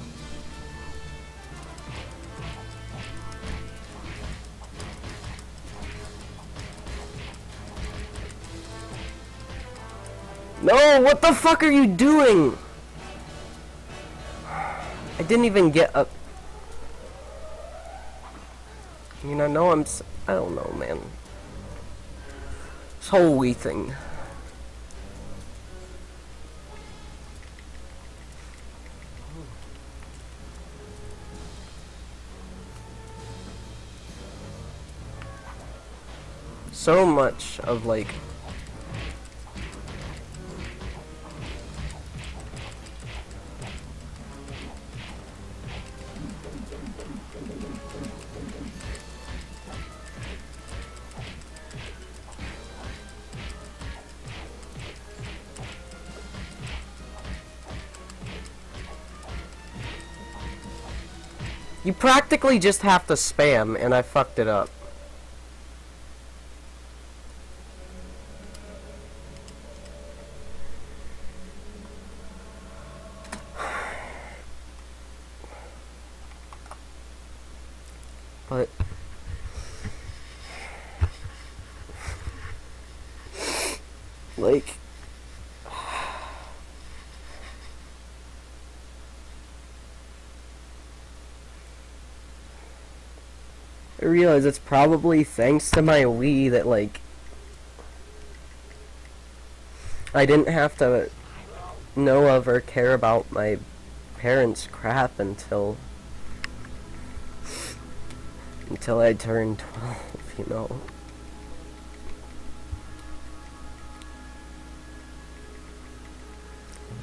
No, what the fuck are you doing? I didn't even get up. You know, no, I don't know, man. This whole Wii thing. So much of, like, you practically just have to spam, and I fucked it up. But like, I realize it's probably thanks to my Wii that, like, I didn't have to know of or care about my parents' crap until I turned 12, you know.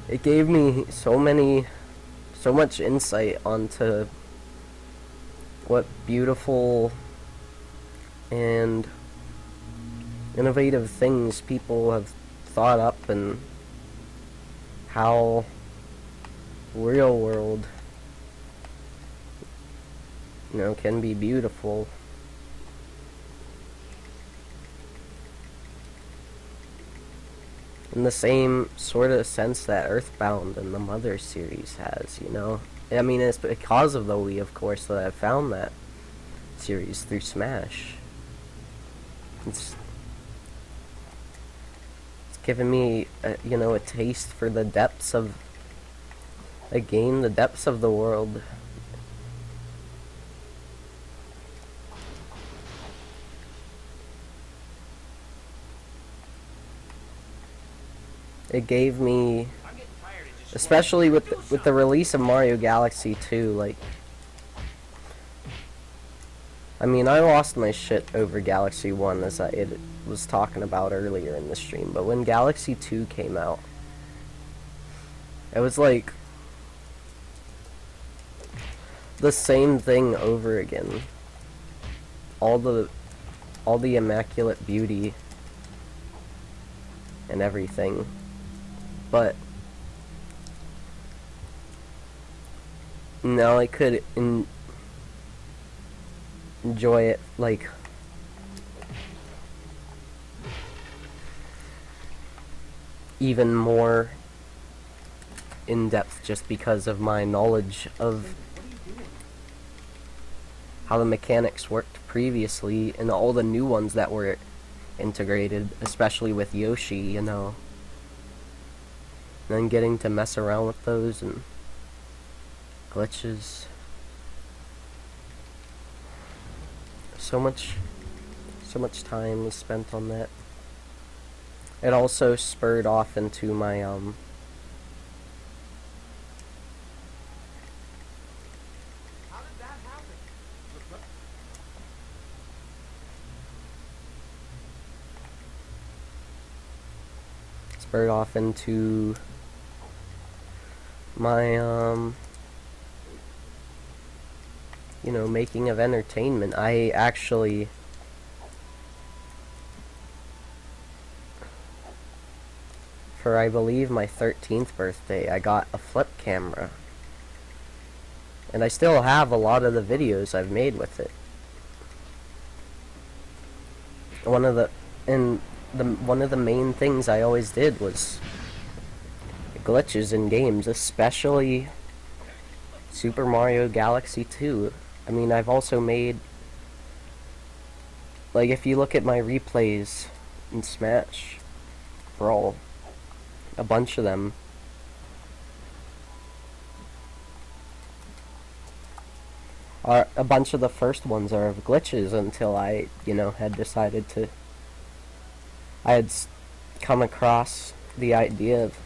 It gave me so much insight onto what beautiful and innovative things people have thought up, and how real world, you know, can be beautiful. In the same sort of sense that Earthbound and the Mother series has, you know? I mean, it's because of the Wii, of course, that I found that series through Smash. It's given me, you know, a taste for the depths of a game, the depths of the world. It gave me, especially with the release of Mario Galaxy 2, like, I mean, I lost my shit over Galaxy 1, as I was talking about earlier in the stream, but when Galaxy 2 came out, it was like the same thing over again. All the immaculate beauty and everything. But now I could enjoy it, like, even more in depth, just because of my knowledge of how the mechanics worked previously and all the new ones that were integrated, especially with Yoshi, you know. And then getting to mess around with those and glitches. So much time was spent on that. It also spurred off into my How did that happen? spurred off into my you know, making of entertainment. I actually for, I believe, my 13th birthday, I got a flip camera. And I still have a lot of the videos I've made with it. And one of the main things I always did was glitches in games, especially Super Mario Galaxy 2. I mean, I've also made, like, if you look at my replays in Smash Brawl, a bunch of them, a bunch of the first ones are of glitches until I, had decided to, I had come across the idea of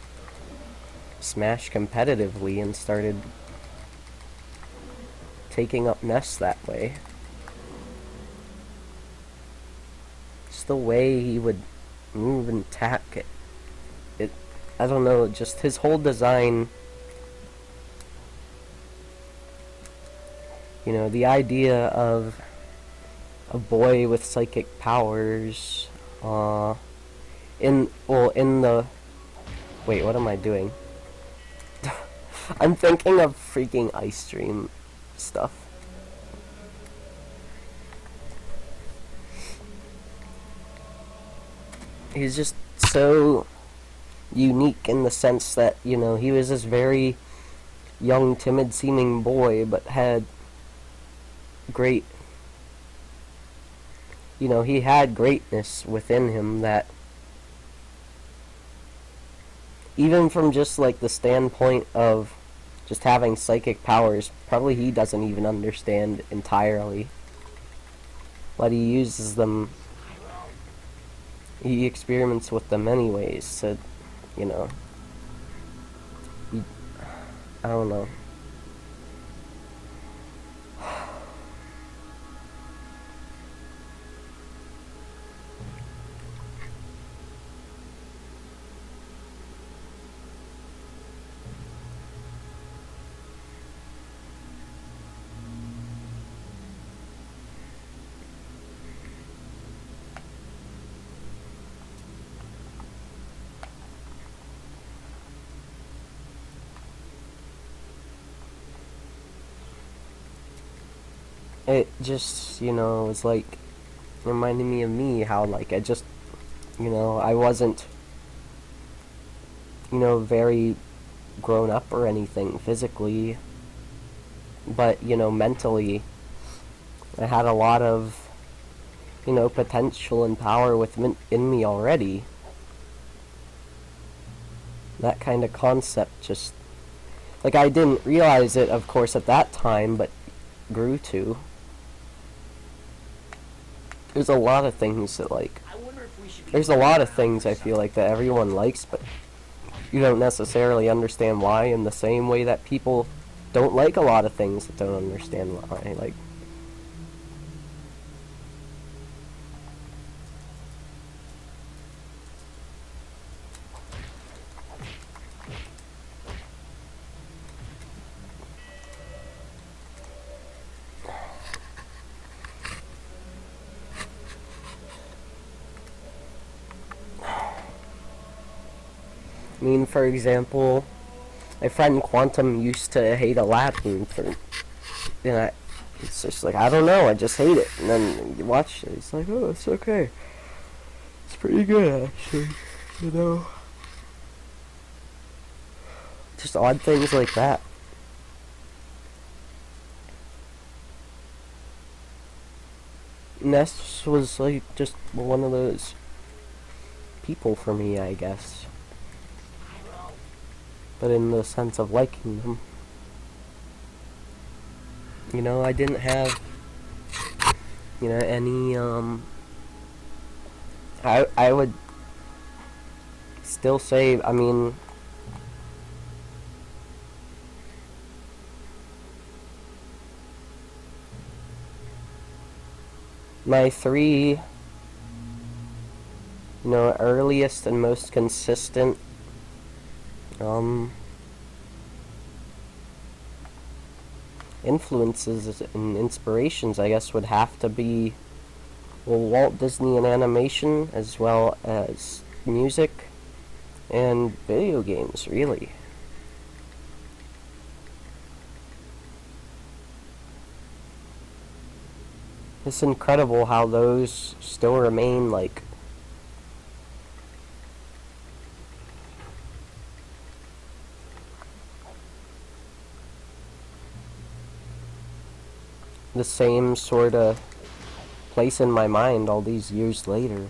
Smash competitively and started taking up nests that way. Just the way he would move and attack it, I don't know, just his whole design. The idea of a boy with psychic powers, in the, wait, what am I doing? I'm thinking of freaking Ice Dream stuff. He's just so unique in the sense that, he was this very young, timid-seeming boy, but had great, he had greatness within him that, even from just, like, the standpoint of just having psychic powers, probably he doesn't even understand entirely. But he uses them, he experiments with them anyways, to, he, I don't know. It just, was like, reminding me of me, how, like, I just, I wasn't, very grown up or anything physically, but, mentally, I had a lot of, potential and power within me already. That kind of concept just, like, I didn't realize it, of course, at that time, but grew to. There's a lot of things that, like, there's a lot of things I feel like that everyone likes, but you don't necessarily understand why, in the same way that people don't like a lot of things that don't understand why. Like, I mean, for example, my friend Quantum used to hate Aladdin for, it's just like, I don't know, I just hate it. And then you watch it, it's like, oh, it's okay. It's pretty good, actually, Just odd things like that. Ness was, like, just one of those people for me, I guess. But in the sense of liking them. I didn't have, any, I would still say, I mean, my three, earliest and most consistent, influences and inspirations, I guess, would have to be, well, Walt Disney and animation, as well as music and video games, really. It's incredible how those still remain, like, the same sort of place in my mind all these years later.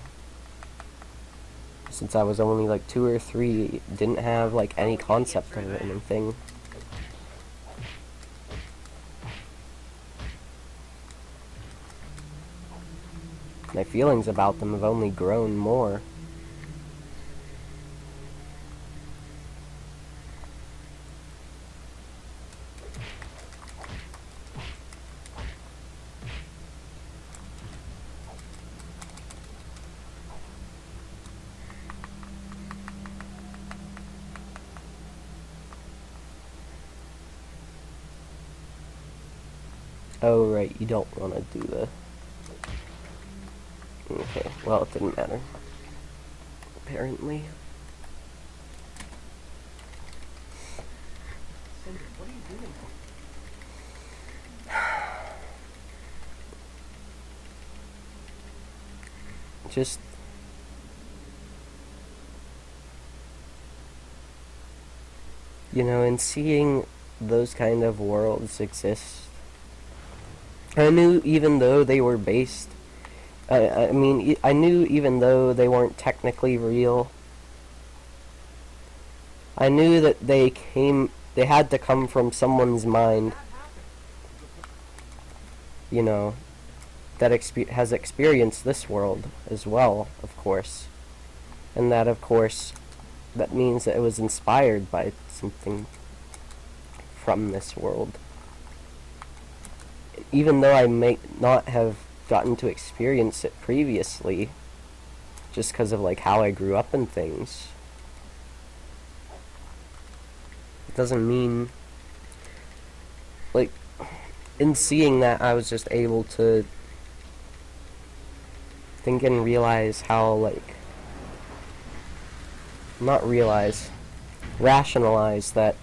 Since I was only like 2 or 3, didn't have like any concept of anything. My feelings about them have only grown more. Oh, right, you don't want to do the... Okay, well, it didn't matter. Apparently. Cinder, what are you doing? Just... You know, in seeing those kind of worlds exist, I knew even though they were based... I mean, I knew even though they weren't technically real, I knew that they had to come from someone's mind, you know, that has experienced this world as well, of course. And that, of course, that means that it was inspired by something from this world. Even though I may not have gotten to experience it previously, just because of like how I grew up and things, it doesn't mean, like, in seeing that I was just able to think and realize how, like, not realize, rationalize that,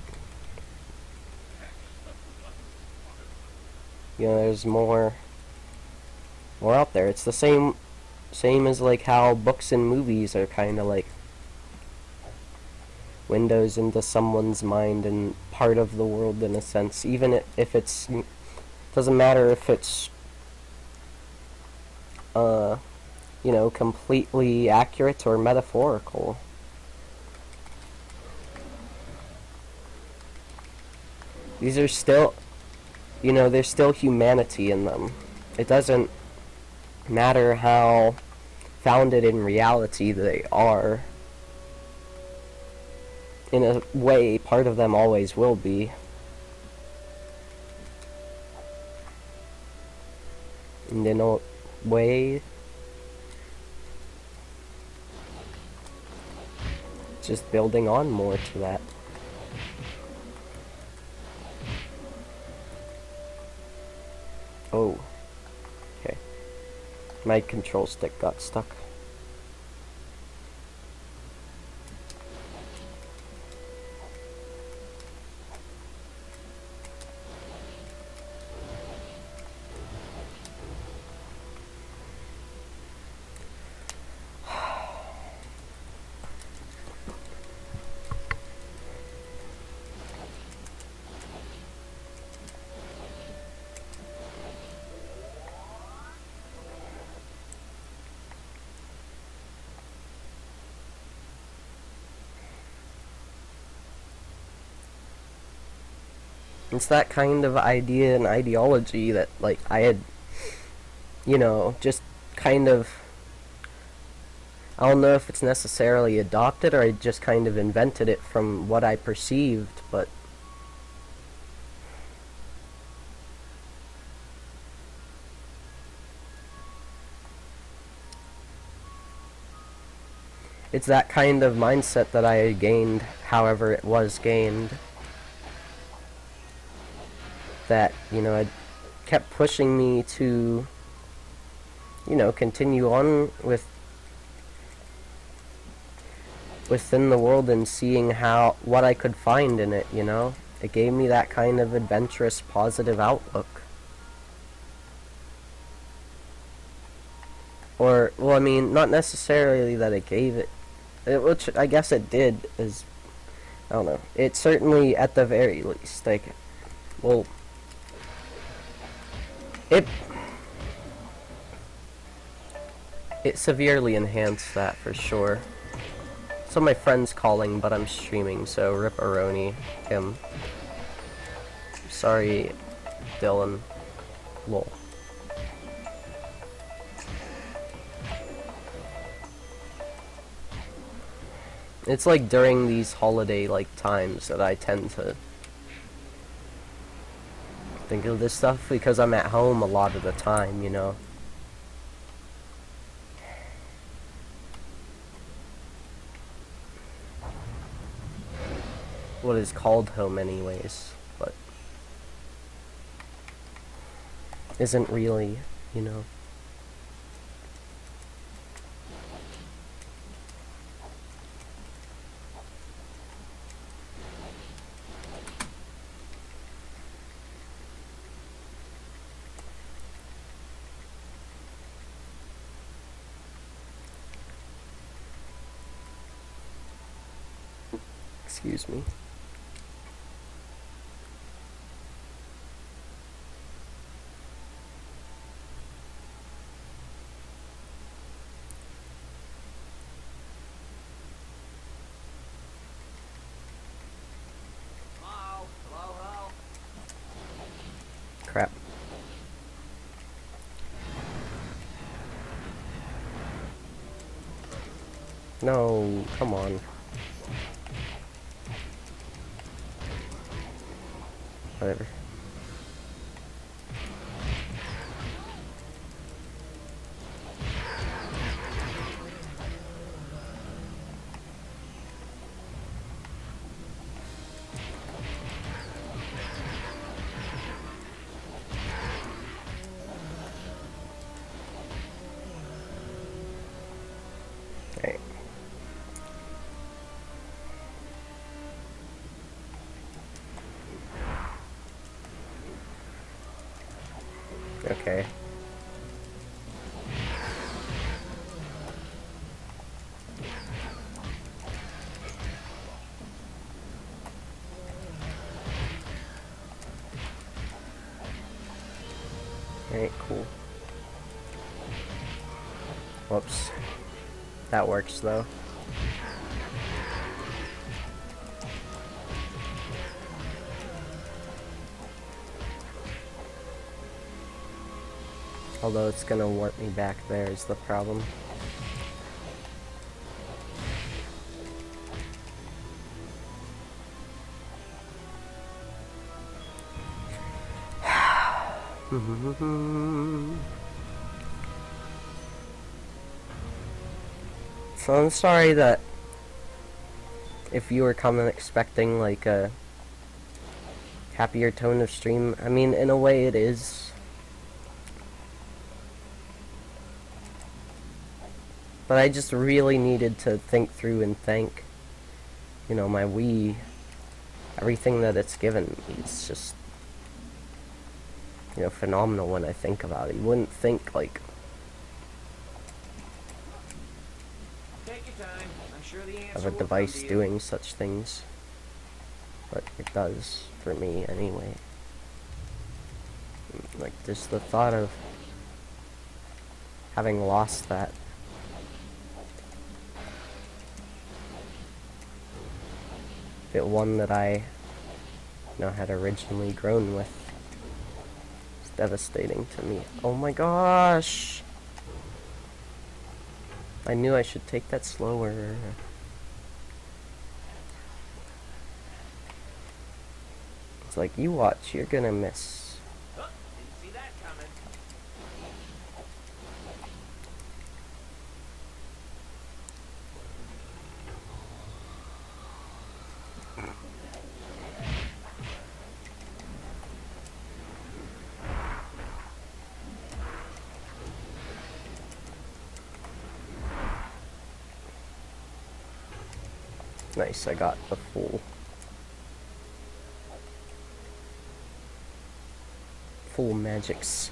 you know, there's more out there. It's the same as like how books and movies are kind of like windows into someone's mind and part of the world in a sense, even if it's, doesn't matter if it's you know, completely accurate or metaphorical. These are still, you know, there's still humanity in them. It doesn't matter how founded in reality they are. In a way, part of them always will be. And in a way, just building on more to that. Oh. Okay. My control stick got stuck. It's that kind of idea and ideology that, like, I had, you know, just kind of, I don't know if it's necessarily adopted or I just kind of invented it from what I perceived, but it's that kind of mindset that I gained, however it was gained, that, you know, it kept pushing me to, you know, continue on within the world and seeing what I could find in it, you know. It gave me that kind of adventurous, positive outlook. Or, well, I mean, not necessarily that it gave it, which I guess it did, is, I don't know, it certainly, at the very least, like, well, It it severely enhanced that for sure. So my friend's calling, but I'm streaming, so rip-a-roni him. Sorry, Dylan. Lol. It's like during these holiday times that I tend to think of this stuff because I'm at home a lot of the time, you know. What is called home anyways, but isn't really, you know. Excuse me. Hello? Hello, hello? Crap. No, come on. Whatever. Okay. Okay. Alright, cool. Whoops. That works though. Although it's gonna warp me back there is the problem. So I'm sorry that if you were coming expecting like a happier tone of stream, I mean in a way it is. But I just really needed to think through and thank, you know, my Wii. Everything that it's given me is just, you know, phenomenal when I think about it. You wouldn't think like Take your time. I'm sure the answer of a will device come to you. doing such things, but it does for me anyway. Like just the thought of having lost that, the one that I, you know, had originally grown with, is devastating to me. Oh my gosh! I knew I should take that slower. It's like, you watch, you're gonna miss. Oh, didn't see that coming. Nice, I got the full magics.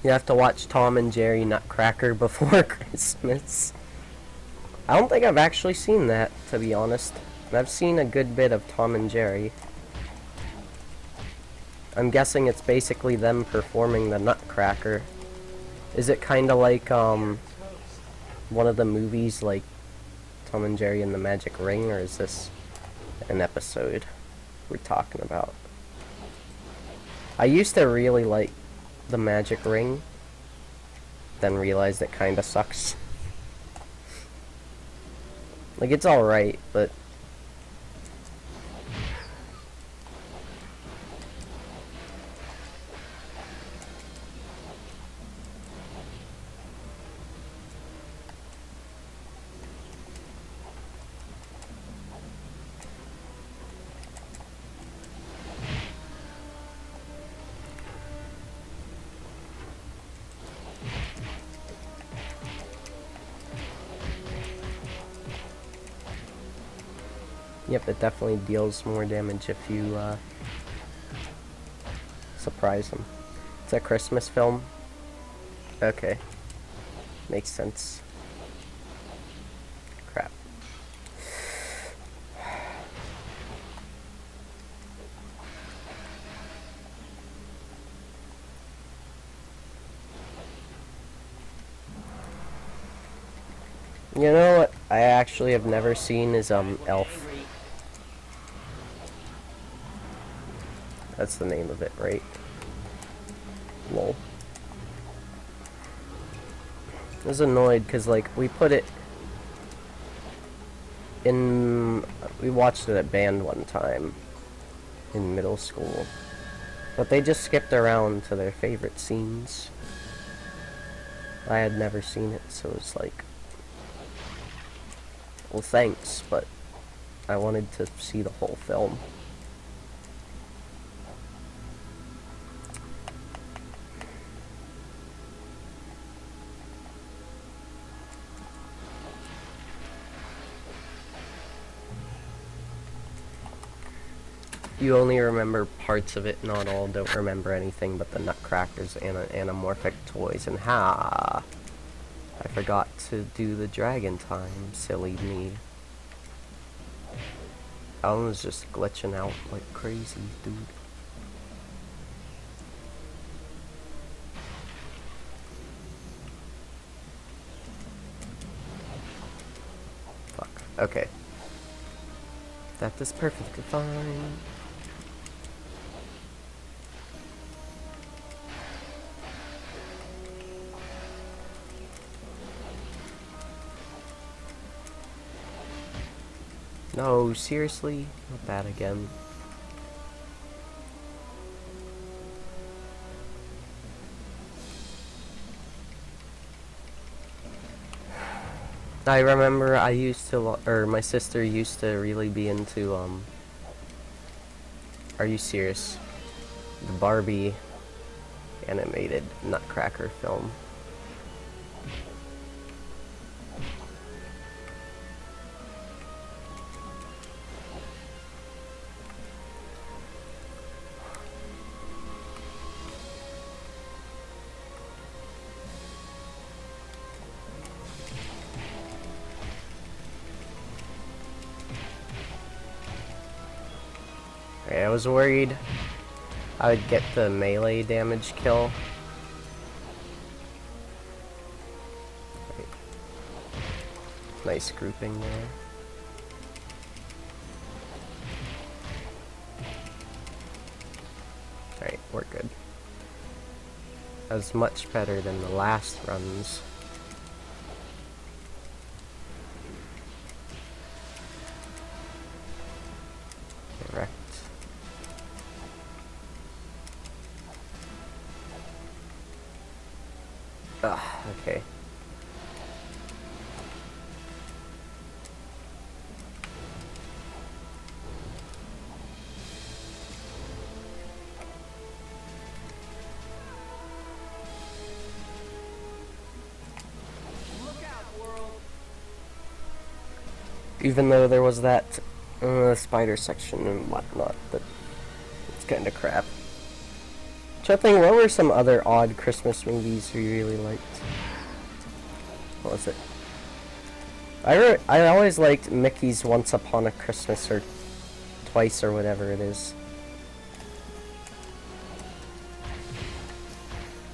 You have to watch Tom and Jerry Nutcracker before Christmas. I don't think I've actually seen that, to be honest. I've seen a good bit of Tom and Jerry. I'm guessing it's basically them performing the Nutcracker. Is it kind of like, one of the movies, like Tom and Jerry and the Magic Ring, or is this an episode we're talking about? I used to really like the Magic Ring, then realized it kind of sucks. Like, it's alright, but yep, it definitely deals more damage if you, surprise them. It's a Christmas film? Okay. Makes sense. Crap. You know what I actually have never seen is, Elf. That's the name of it, right? Lol. I was annoyed because, like, we put it in... We watched it at band one time in middle school. But they just skipped around to their favorite scenes. I had never seen it, so it's like... Well, thanks, but I wanted to see the whole film. You only remember parts of it, not all. Don't remember anything but the nutcrackers and anamorphic toys. And ha! I forgot to do the dragon time. Silly me. Alan was just glitching out like crazy, dude. Fuck. Okay. That is perfectly fine. No, seriously? Not that again. I remember I used to, or my sister used to really be into, are you serious? The Barbie animated Nutcracker film. I was worried I would get the melee damage kill. Right. Nice grouping there. Alright, we're good. That was much better than the last runs. Correct. Okay. Look out, world! Even though there was that spider section and whatnot, but it's kind of crap. Try to think, what were some other odd Christmas movies we really liked? What was it? I always liked Mickey's Once Upon a Christmas or Twice or whatever it is.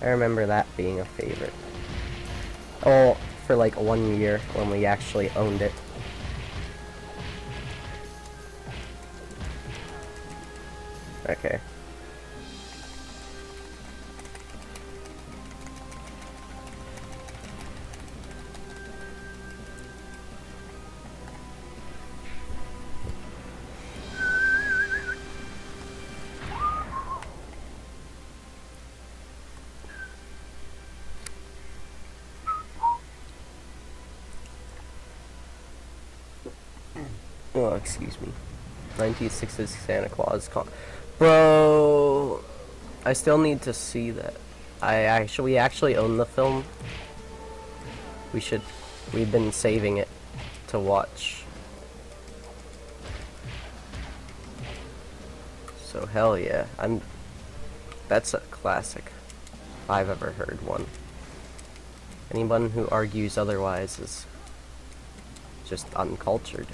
I remember that being a favorite. Oh, for like 1 year when we actually owned it. Okay. Oh, excuse me. 1960s Santa Claus. Bro, I still need to see that. We actually own the film. We've been saving it to watch. So hell yeah, that's a classic, if I've ever heard one. Anyone who argues otherwise is just uncultured.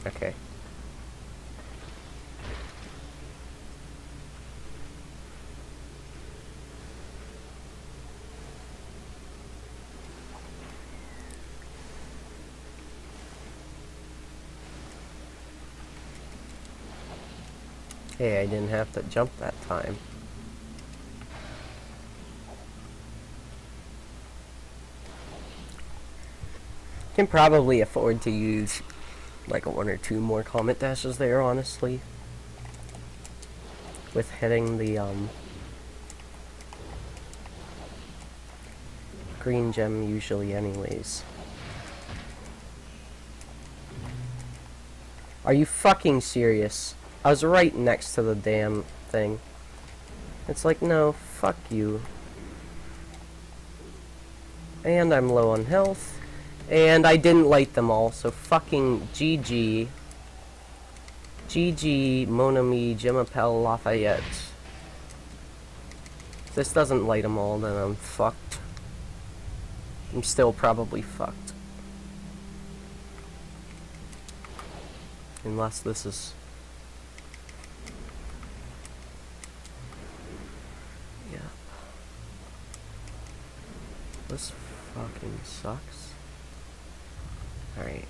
Okay. Hey, I didn't have to jump that time. Can probably afford to use like 1 or 2 more comet dashes there, honestly. With hitting the green gem usually anyways. Are you fucking serious? I was right next to the damn thing. It's like, no, fuck you. And I'm low on health. And I didn't light them all, so fucking GG. GG, Mon Ami, Jimapel, Lafayette. If this doesn't light them all, then I'm fucked. I'm still probably fucked. Unless this is... Yeah. This fucking sucks. Alright.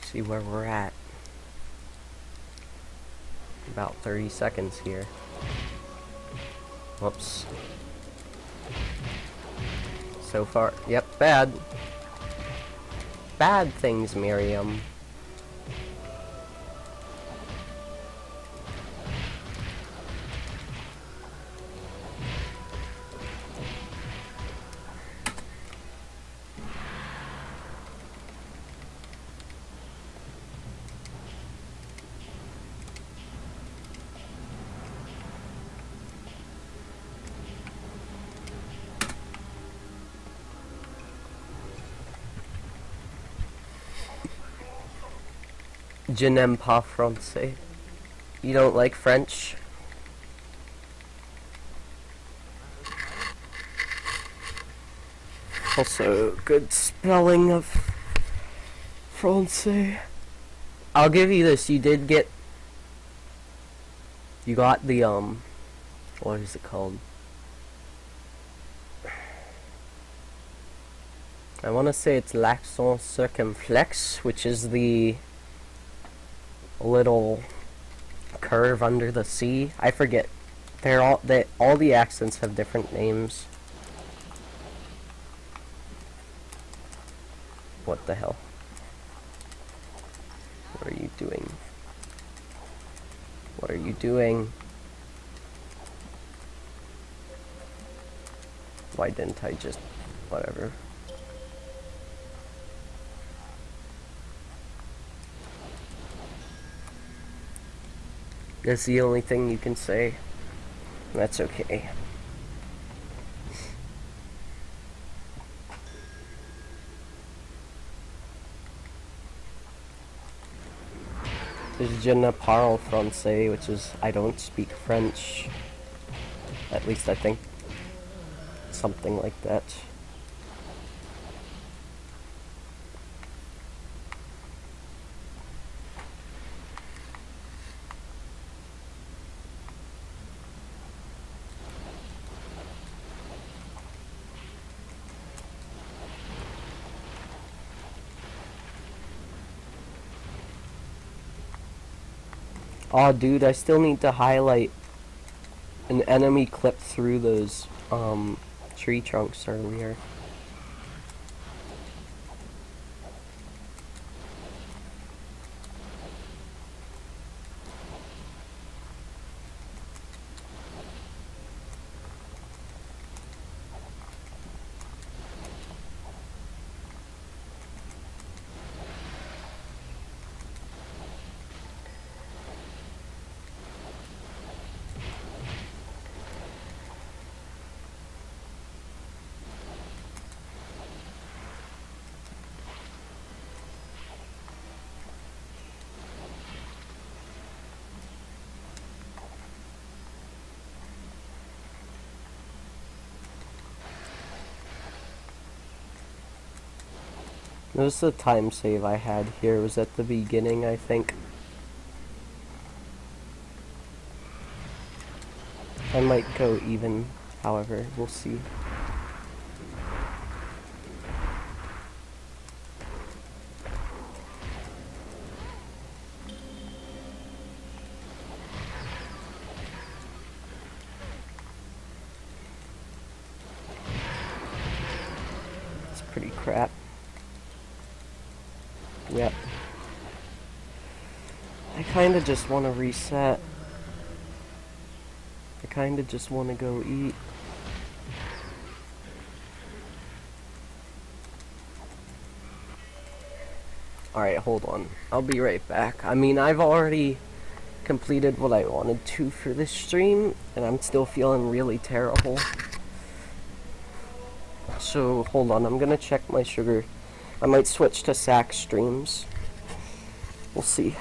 See where we're at. About 30 seconds here. Whoops. So far, yep, bad. Bad things, Miriam. Je n'aime pas français. You don't like French? Also, good spelling of français. I'll give you this, you got the, what is it called? I want to say it's l'accent circumflex, which is the little curve under the C. I forget. All the accents have different names. What the hell? What are you doing? What are you doing? Why didn't I just... whatever. That's the only thing you can say. That's okay. There's Je ne parle français, which is I don't speak French. At least I think something like that. Aw, dude, I still need to highlight an enemy clipped through those, tree trunks earlier. Notice the time save I had here was at the beginning, I think. I might go even, however, we'll see. It's pretty crap. Yep. I kinda just wanna reset. I kinda just wanna go eat. Alright, hold on. I'll be right back. I mean, I've already completed what I wanted to for this stream, and I'm still feeling really terrible. So, hold on. I'm gonna check my sugar. I might switch to sack streams. We'll see.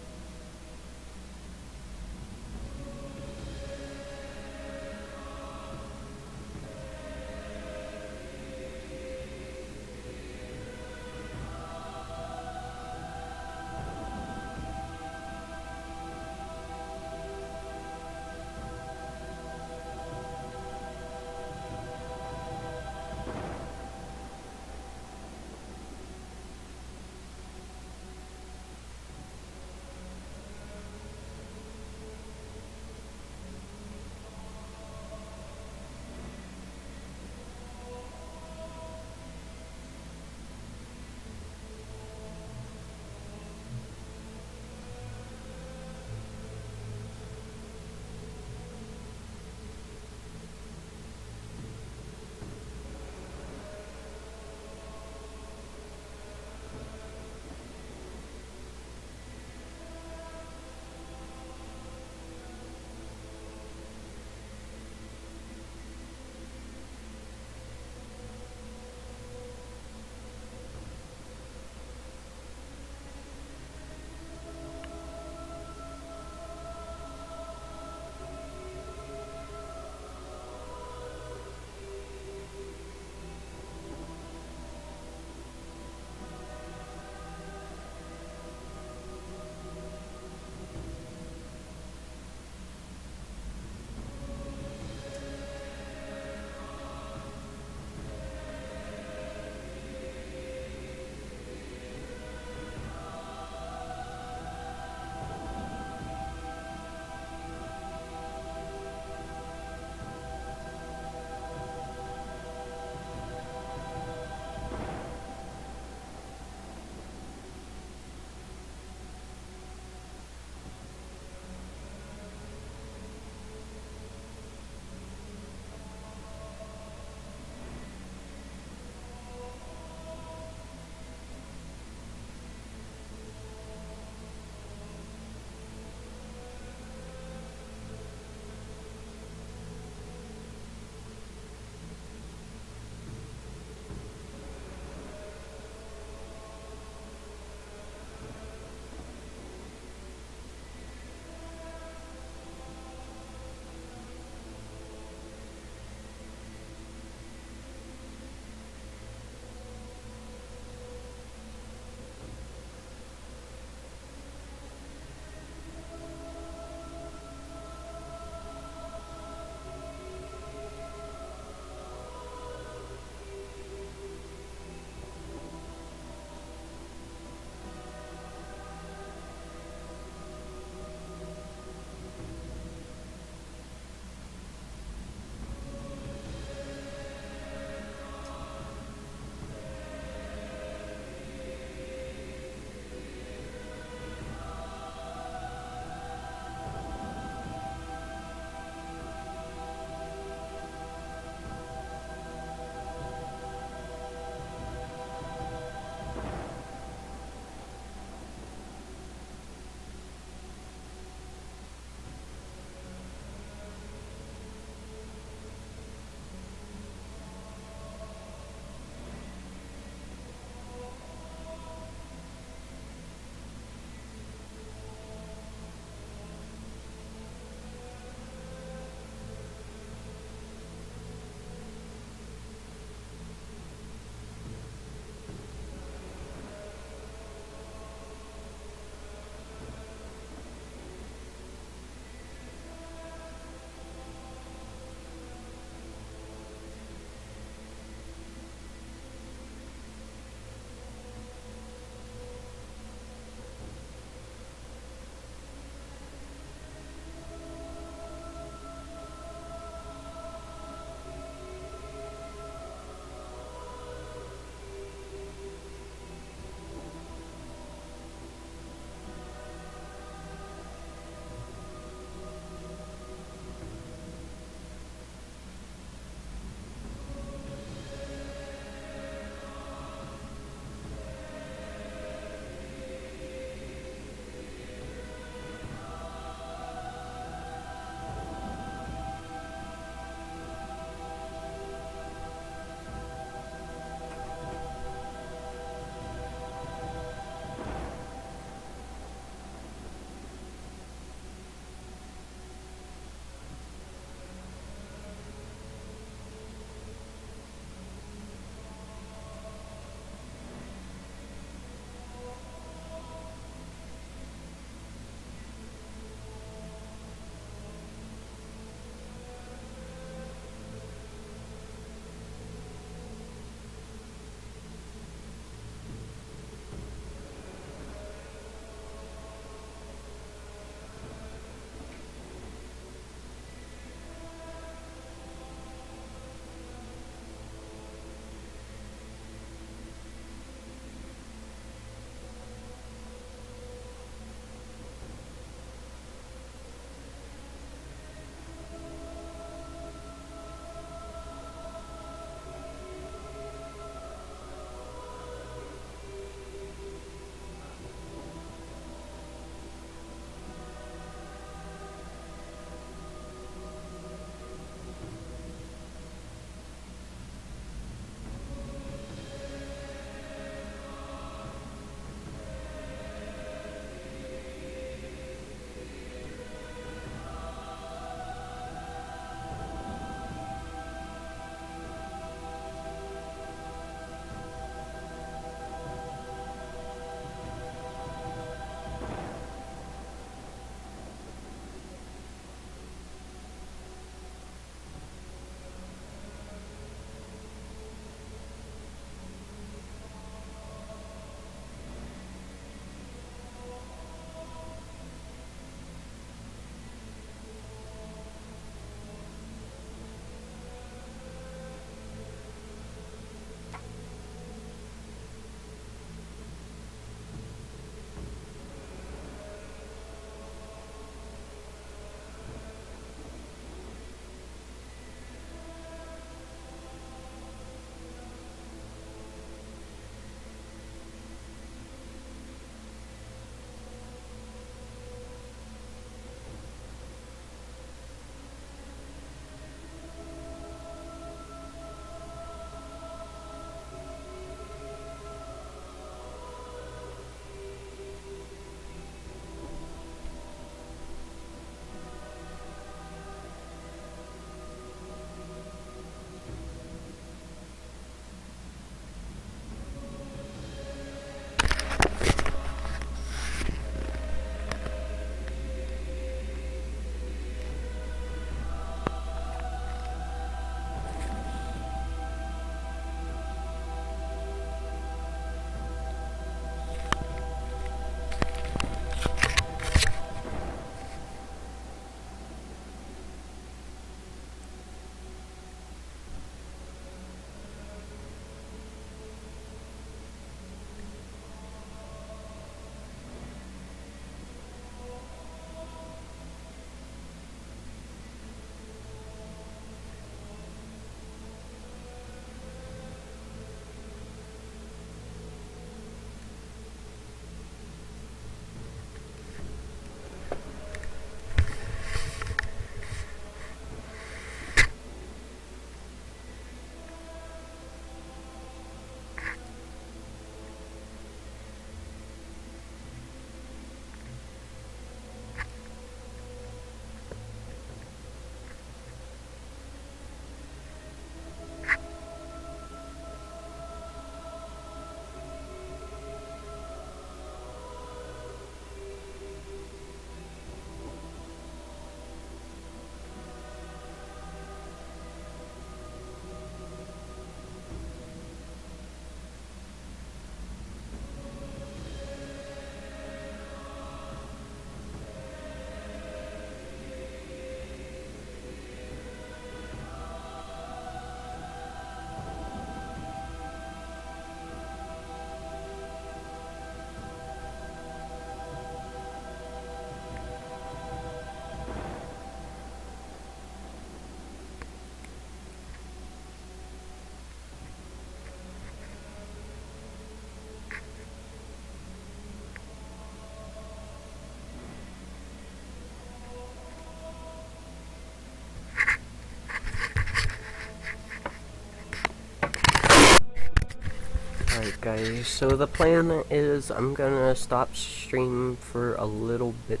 guys. So the plan is I'm gonna stop stream for a little bit.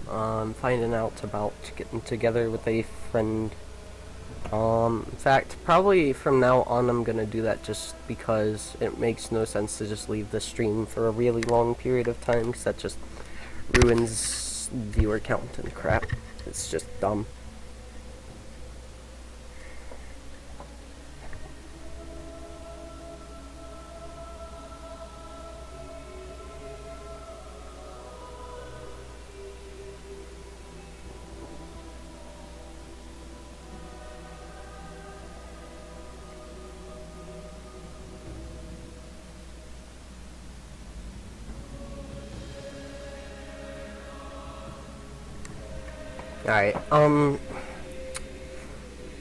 Finding out about getting together with a friend. In fact, probably from now on I'm gonna do that just because it makes no sense to just leave the stream for a really long period of time, because that just ruins viewer count and crap. It's just dumb. Alright,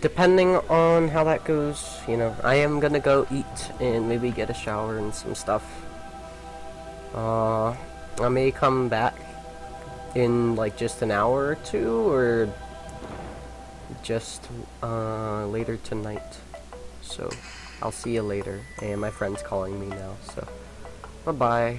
depending on how that goes, you know, I am gonna go eat and maybe get a shower and some stuff. I may come back in like just an hour or two, or just later tonight. So I'll see you later, and my friend's calling me now, so bye bye.